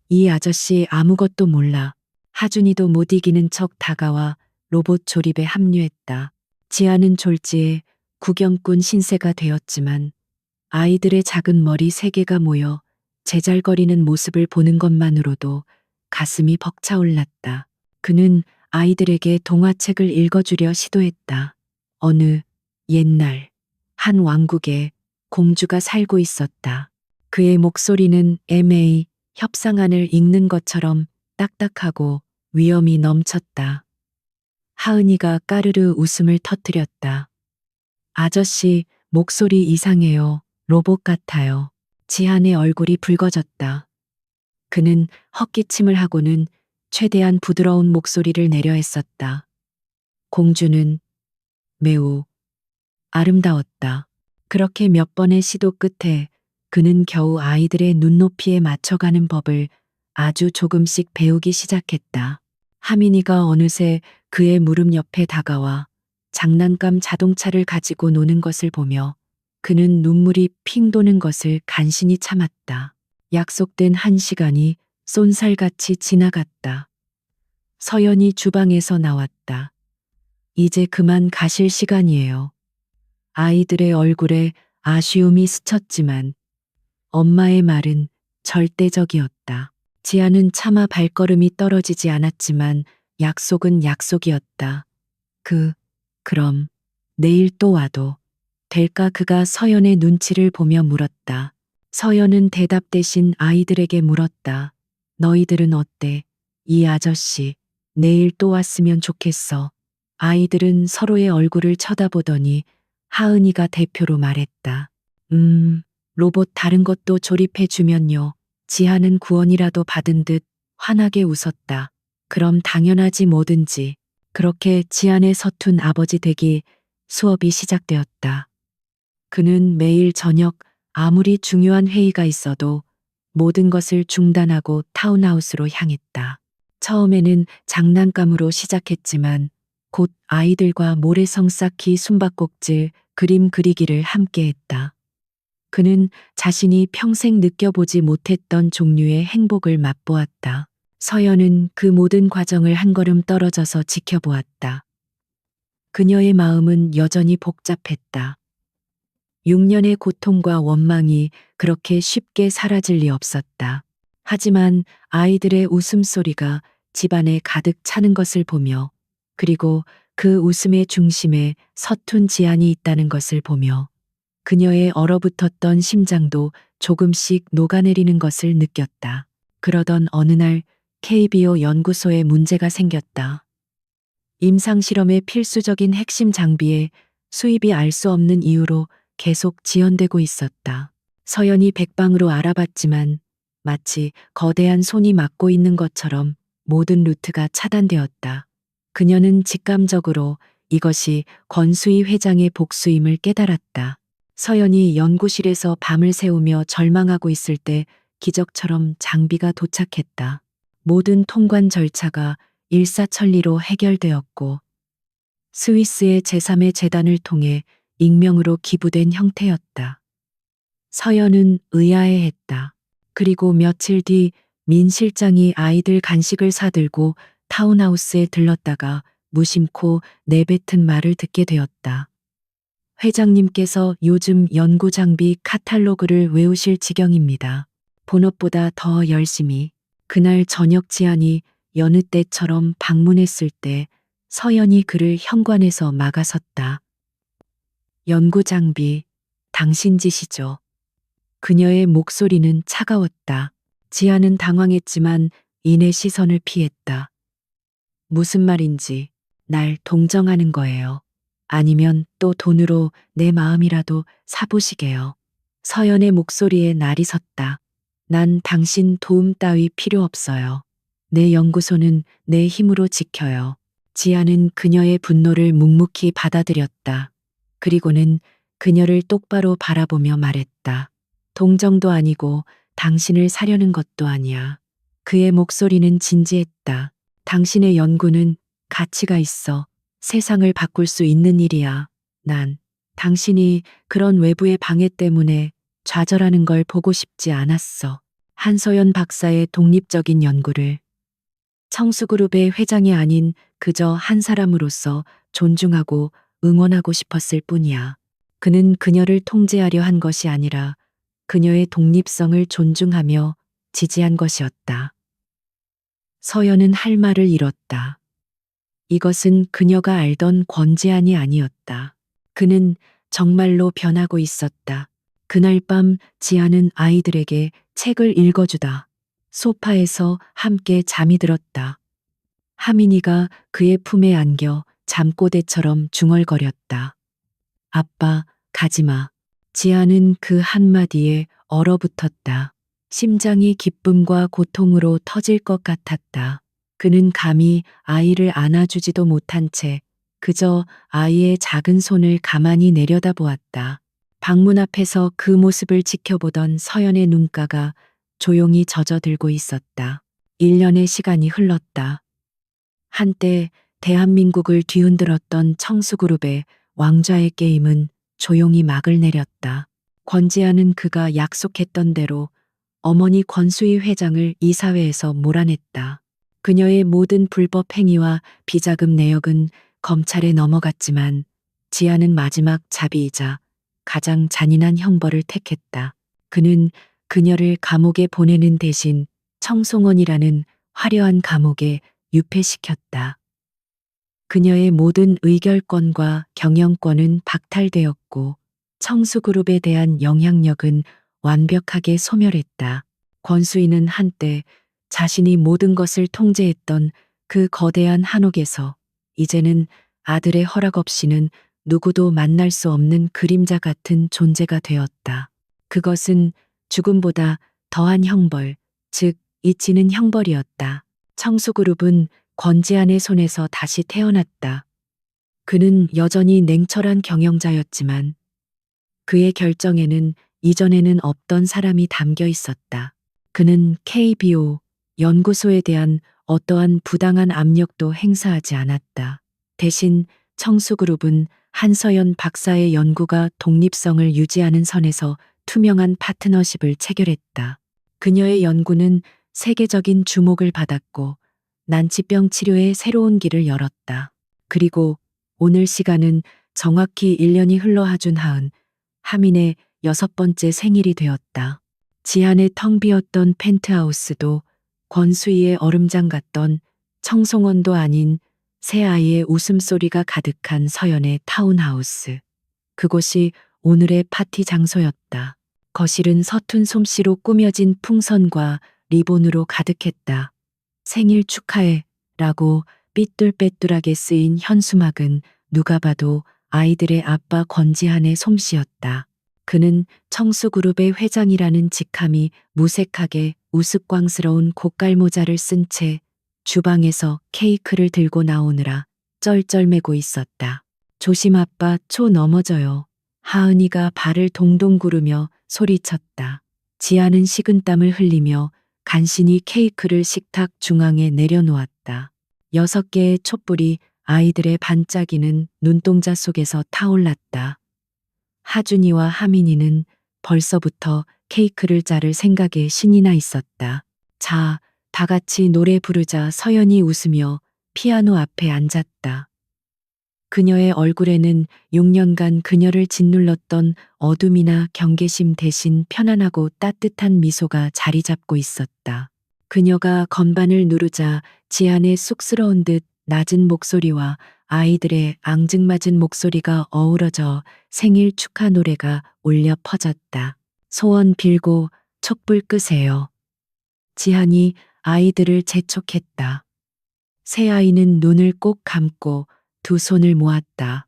이 아저씨 아무것도 몰라. 하준이도 못 이기는 척 다가와 로봇 조립에 합류했다. 지아는 졸지에 구경꾼 신세가 되었지만 아이들의 작은 머리 세 개가 모여 제잘거리는 모습을 보는 것만으로도 가슴이 벅차올랐다. 그는 아이들에게 동화책을 읽어주려 시도했다. 어느 옛날 한 왕국에 공주가 살고 있었다. 그의 목소리는 애매히 협상안을 읽는 것처럼 딱딱하고 위엄이 넘쳤다. 하은이가 까르르 웃음을 터뜨렸다. 아저씨, 목소리 이상해요. 로봇 같아요. 지한의 얼굴이 붉어졌다. 그는 헛기침을 하고는 최대한 부드러운 목소리를 내려 했었다. 공주는 매우 아름다웠다. 그렇게 몇 번의 시도 끝에 그는 겨우 아이들의 눈높이에 맞춰가는 법을 아주 조금씩 배우기 시작했다. 하민이가 어느새 그의 무릎 옆에 다가와 장난감 자동차를 가지고 노는 것을 보며 그는 눈물이 핑 도는 것을 간신히 참았다. 약속된 1시간이 쏜살같이 지나갔다. 서연이 주방에서 나왔다. 이제 그만 가실 시간이에요. 아이들의 얼굴에 아쉬움이 스쳤지만 엄마의 말은 절대적이었다. 지아는 차마 발걸음이 떨어지지 않았지만 약속은 약속이었다. 그럼 내일 또 와도 될까? 그가 서연의 눈치를 보며 물었다. 서연은 대답 대신 아이들에게 물었다. 너희들은 어때? 이 아저씨, 내일 또 왔으면 좋겠어. 아이들은 서로의 얼굴을 쳐다보더니 하은이가 대표로 말했다. 로봇 다른 것도 조립해 주면요. 지하는 구원이라도 받은 듯 환하게 웃었다. 그럼 당연하지 뭐든지. 그렇게 지한의 서툰 아버지 댁이 수업이 시작되었다. 그는 매일 저녁 아무리 중요한 회의가 있어도 모든 것을 중단하고 타운하우스로 향했다. 처음에는 장난감으로 시작했지만 곧 아이들과 모래성 쌓기, 숨바꼭질, 그림 그리기를 함께했다. 그는 자신이 평생 느껴보지 못했던 종류의 행복을 맛보았다. 서연은 그 모든 과정을 한 걸음 떨어져서 지켜보았다. 그녀의 마음은 여전히 복잡했다. 6년의 고통과 원망이 그렇게 쉽게 사라질 리 없었다. 하지만 아이들의 웃음소리가 집안에 가득 차는 것을 보며 그리고 그 웃음의 중심에 서툰 지안이 있다는 것을 보며 그녀의 얼어붙었던 심장도 조금씩 녹아내리는 것을 느꼈다. 그러던 어느 날 KBO 연구소에 문제가 생겼다. 임상실험의 필수적인 핵심 장비에 수입이 알 수 없는 이유로 계속 지연되고 있었다. 서연이 백방으로 알아봤지만 마치 거대한 손이 막고 있는 것처럼 모든 루트가 차단되었다. 그녀는 직감적으로 이것이 권수희 회장의 복수임을 깨달았다. 서연이 연구실에서 밤을 새우며 절망하고 있을 때 기적처럼 장비가 도착했다. 모든 통관 절차가 일사천리로 해결되었고 스위스의 제3의 재단을 통해 익명으로 기부된 형태였다. 서연은 의아해했다. 그리고 며칠 뒤 민 실장이 아이들 간식을 사들고 타운하우스에 들렀다가 무심코 내뱉은 말을 듣게 되었다. 회장님께서 요즘 연구 장비 카탈로그를 외우실 지경입니다. 본업보다 더 열심히. 그날 저녁 지안이 여느 때처럼 방문했을 때 서연이 그를 현관에서 막아섰다. 연구 장비, 당신 짓이죠. 그녀의 목소리는 차가웠다. 지아는 당황했지만 이내 시선을 피했다. 무슨 말인지 날 동정하는 거예요. 아니면 또 돈으로 내 마음이라도 사보시게요. 서연의 목소리에 날이 섰다. 난 당신 도움 따위 필요 없어요. 내 연구소는 내 힘으로 지켜요. 지아는 그녀의 분노를 묵묵히 받아들였다. 그리고는 그녀를 똑바로 바라보며 말했다. 동정도 아니고 당신을 사려는 것도 아니야. 그의 목소리는 진지했다. 당신의 연구는 가치가 있어. 세상을 바꿀 수 있는 일이야. 난 당신이 그런 외부의 방해 때문에 좌절하는 걸 보고 싶지 않았어. 한서연 박사의 독립적인 연구를 청수그룹의 회장이 아닌 그저 한 사람으로서 존중하고 응원하고 싶었을 뿐이야. 그는 그녀를 통제하려 한 것이 아니라 그녀의 독립성을 존중하며 지지한 것이었다. 서연은 할 말을 잃었다. 이것은 그녀가 알던 권지한이 아니었다. 그는 정말로 변하고 있었다. 그날 밤 지한은 아이들에게 책을 읽어주다 소파에서 함께 잠이 들었다. 하민이가 그의 품에 안겨 잠꼬대처럼 중얼거렸다. 아빠, 가지마. 지한은 그 한마디에 얼어붙었다. 심장이 기쁨과 고통으로 터질 것 같았다. 그는 감히 아이를 안아주지도 못한 채 그저 아이의 작은 손을 가만히 내려다보았다. 방문 앞에서 그 모습을 지켜보던 서연의 눈가가 조용히 젖어들고 있었다. 1년의 시간이 흘렀다. 한때 대한민국을 뒤흔들었던 청수그룹의 왕좌의 게임은 조용히 막을 내렸다. 권지아는 그가 약속했던 대로 어머니 권수희 회장을 이사회에서 몰아냈다. 그녀의 모든 불법 행위와 비자금 내역은 검찰에 넘어갔지만 지아는 마지막 자비이자 가장 잔인한 형벌을 택했다. 그는 그녀를 감옥에 보내는 대신 청송원이라는 화려한 감옥에 유폐시켰다. 그녀의 모든 의결권과 경영권은 박탈되었고 청수그룹에 대한 영향력은 완벽하게 소멸했다. 권수희는 한때 자신이 모든 것을 통제했던 그 거대한 한옥에서 이제는 아들의 허락 없이는 누구도 만날 수 없는 그림자 같은 존재가 되었다. 그것은 죽음보다 더한 형벌, 즉 잊히는 형벌이었다. 청수그룹은 권지한의 손에서 다시 태어났다. 그는 여전히 냉철한 경영자였지만 그의 결정에는 이전에는 없던 사람이 담겨 있었다. 그는 KBO 연구소에 대한 어떠한 부당한 압력도 행사하지 않았다. 대신 청수그룹은 한서연 박사의 연구가 독립성을 유지하는 선에서 투명한 파트너십을 체결했다. 그녀의 연구는 세계적인 주목을 받았고 난치병 치료의 새로운 길을 열었다. 그리고 오늘 시간은 정확히 1년이 흘러 하준 하은 하민의 6번째 생일이 되었다. 지한의 텅 비었던 펜트하우스도 권수희의 얼음장 같던 청송원도 아닌 새 아이의 웃음소리가 가득한 서연의 타운하우스. 그곳이 오늘의 파티 장소였다. 거실은 서툰 솜씨로 꾸며진 풍선과 리본으로 가득했다. 생일 축하해 라고 삐뚤빼뚤하게 쓰인 현수막은 누가 봐도 아이들의 아빠 권지한의 솜씨였다. 그는 청수그룹의 회장이라는 직함이 무색하게 우스꽝스러운 고깔모자를 쓴 채 주방에서 케이크를 들고 나오느라 쩔쩔매고 있었다. 조심 아빠 초 넘어져요. 하은이가 발을 동동 구르며 소리쳤다. 지아는 식은땀을 흘리며 간신히 케이크를 식탁 중앙에 내려놓았다. 6개의 촛불이 아이들의 반짝이는 눈동자 속에서 타올랐다. 하준이와 하민이는 벌써부터 케이크를 자를 생각에 신이 나 있었다. 자, 다 같이 노래 부르자. 서연이 웃으며 피아노 앞에 앉았다. 그녀의 얼굴에는 6년간 그녀를 짓눌렀던 어둠이나 경계심 대신 편안하고 따뜻한 미소가 자리 잡고 있었다. 그녀가 건반을 누르자 지한의 쑥스러운 듯 낮은 목소리와 아이들의 앙증맞은 목소리가 어우러져 생일 축하 노래가 울려 퍼졌다. 소원 빌고 촛불 끄세요. 지한이 아이들을 재촉했다. 새 아이는 눈을 꼭 감고 두 손을 모았다.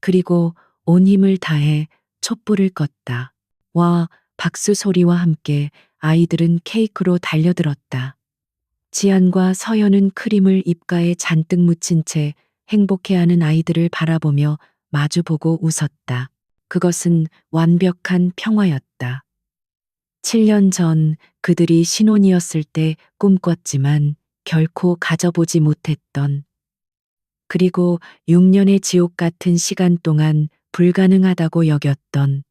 그리고 온 힘을 다해 촛불을 껐다. 와, 박수 소리와 함께 아이들은 케이크로 달려들었다. 지한과 서연은 크림을 입가에 잔뜩 묻힌 채 행복해하는 아이들을 바라보며 마주보고 웃었다. 그것은 완벽한 평화였다. 7년 전 그들이 신혼이었을 때 꿈꿨지만 결코 가져보지 못했던 그리고 6년의 지옥 같은 시간 동안 불가능하다고 여겼던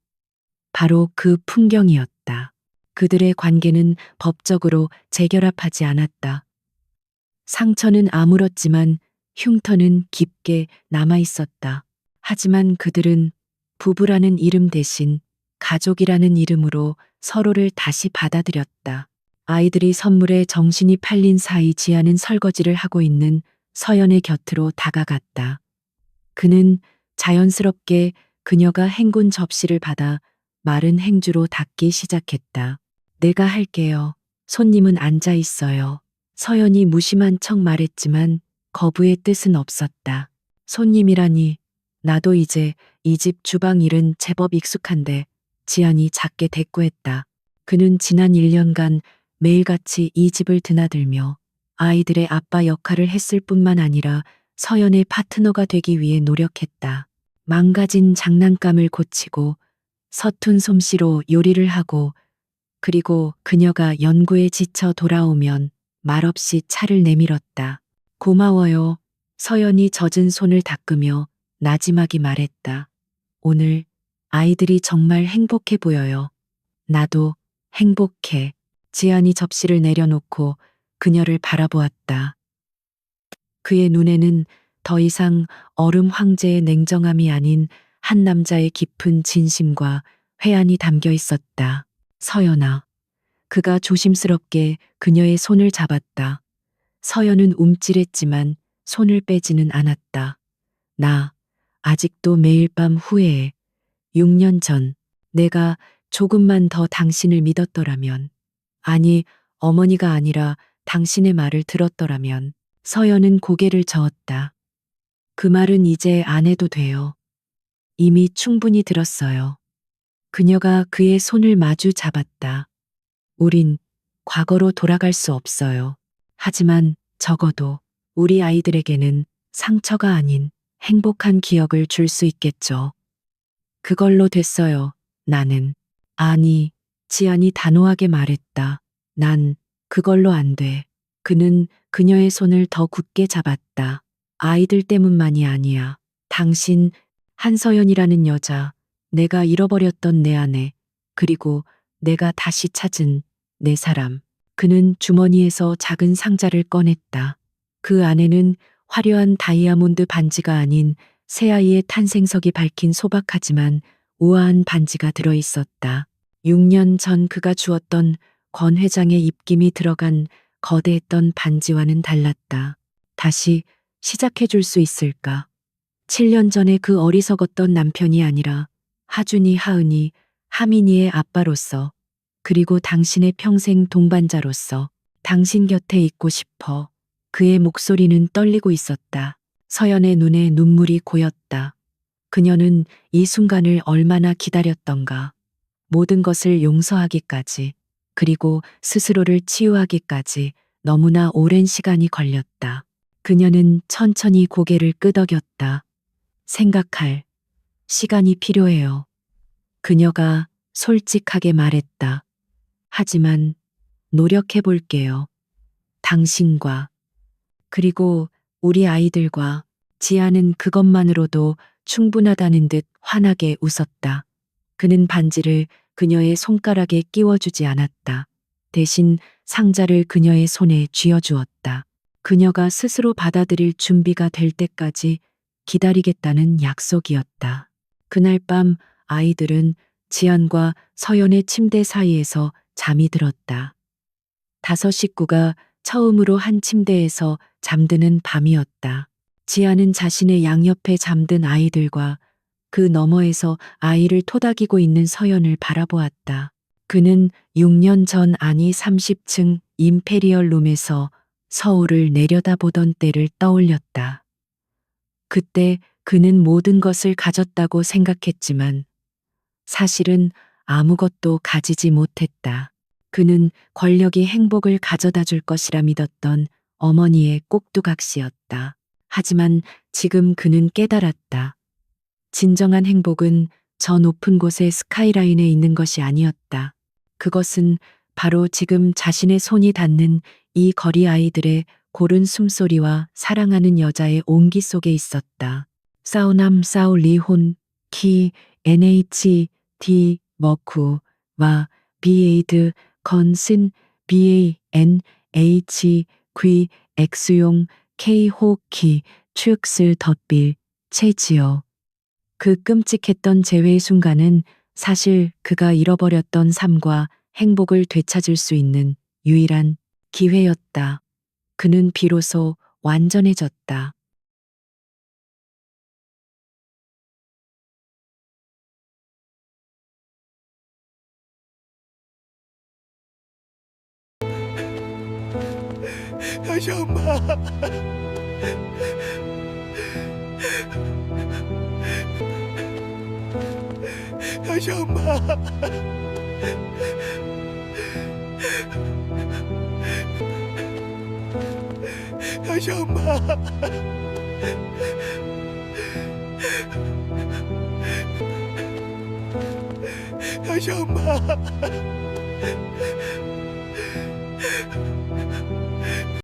바로 그 풍경이었다. 그들의 관계는 법적으로 재결합하지 않았다. 상처는 아물었지만 흉터는 깊게 남아 있었다. 하지만 그들은 부부라는 이름 대신 가족이라는 이름으로 서로를 다시 받아들였다. 아이들이 선물에 정신이 팔린 사이 지아는 설거지를 하고 있는 서연의 곁으로 다가갔다. 그는 자연스럽게 그녀가 헹군 접시를 받아 마른 행주로 닦기 시작했다. 내가 할게요. 손님은 앉아 있어요. 서연이 무심한 척 말했지만 거부의 뜻은 없었다. 손님이라니, 나도 이제 이 집 주방 일은 제법 익숙한데, 지안이 작게 대꾸했다. 그는 지난 1년간 매일같이 이 집을 드나들며 아이들의 아빠 역할을 했을 뿐만 아니라 서연의 파트너가 되기 위해 노력했다. 망가진 장난감을 고치고 서툰 솜씨로 요리를 하고, 그리고 그녀가 연구에 지쳐 돌아오면 말없이 차를 내밀었다. 고마워요. 서연이 젖은 손을 닦으며 나지막이 말했다. 오늘 아이들이 정말 행복해 보여요. 나도 행복해. 지안이 접시를 내려놓고 그녀를 바라보았다. 그의 눈에는 더 이상 얼음 황제의 냉정함이 아닌 한 남자의 깊은 진심과 회한이 담겨 있었다. 서연아. 그가 조심스럽게 그녀의 손을 잡았다. 서연은 움찔했지만 손을 빼지는 않았다. 나 아직도 매일 밤 후회해. 6년 전 내가 조금만 더 당신을 믿었더라면, 아니, 어머니가 아니라 당신의 말을 들었더라면. 서연은 고개를 저었다. 그 말은 이제 안 해도 돼요. 이미 충분히 들었어요. 그녀가 그의 손을 마주 잡았다. 우린 과거로 돌아갈 수 없어요. 하지만 적어도 우리 아이들에게는 상처가 아닌 행복한 기억을 줄 수 있겠죠. 그걸로 됐어요. 나는. 아니, 지안이 단호하게 말했다. 난 그걸로 안 돼. 그는 그녀의 손을 더 굳게 잡았다. 아이들 때문만이 아니야. 당신, 한서연이라는 여자, 내가 잃어버렸던 내 아내, 그리고 내가 다시 찾은 내 사람. 그는 주머니에서 작은 상자를 꺼냈다. 그 안에는 화려한 다이아몬드 반지가 아닌 새아이의 탄생석이 밝힌 소박하지만 우아한 반지가 들어 있었다. 6년 전 그가 주었던 권 회장의 입김이 들어간 거대했던 반지와는 달랐다. 다시 시작해 줄 수 있을까? 7년 전에 그 어리석었던 남편이 아니라 하준이, 하은이, 하민이의 아빠로서, 그리고 당신의 평생 동반자로서 당신 곁에 있고 싶어. 그의 목소리는 떨리고 있었다. 서연의 눈에 눈물이 고였다. 그녀는 이 순간을 얼마나 기다렸던가. 모든 것을 용서하기까지, 그리고 스스로를 치유하기까지 너무나 오랜 시간이 걸렸다. 그녀는 천천히 고개를 끄덕였다. 생각할 시간이 필요해요. 그녀가 솔직하게 말했다. 하지만 노력해 볼게요. 당신과, 그리고 우리 아이들과. 지아는 그것만으로도 충분하다는 듯 환하게 웃었다. 그는 반지를 그녀의 손가락에 끼워주지 않았다. 대신 상자를 그녀의 손에 쥐어주었다. 그녀가 스스로 받아들일 준비가 될 때까지 기다리겠다는 약속이었다. 그날 밤 아이들은 지안과 서연의 침대 사이에서 잠이 들었다. 5 식구가 처음으로 한 침대에서 잠드는 밤이었다. 지아는 자신의 양옆에 잠든 아이들과 그 너머에서 아이를 토닥이고 있는 서연을 바라보았다. 그는 6년 전, 아니 30층 임페리얼 룸에서 서울을 내려다보던 때를 떠올렸다. 그때 그는 모든 것을 가졌다고 생각했지만 사실은 아무것도 가지지 못했다. 그는 권력이 행복을 가져다 줄 것이라 믿었던 어머니의 꼭두각시였다. 하지만 지금 그는 깨달았다. 진정한 행복은 저 높은 곳의 스카이라인에 있는 것이 아니었다. 그것은 바로 지금 자신의 손이 닿는 이 거리 아이들의 고른 숨소리와 사랑하는 여자의 온기 속에 있었다. 싸우남 싸울리혼 키 NH D 머쿠와 비에이드 건슨 BAN H 귀 X용 K 호키 추익슬 덧빌 채지어. 그 끔찍했던 재회의 순간은 사실 그가 잃어버렸던 삶과 행복을 되찾을 수 있는 유일한 기회였다. 그는 비로소 완전해졌다. 다시 엄마. 다시 엄마. 다시 엄마. 다시 엄마.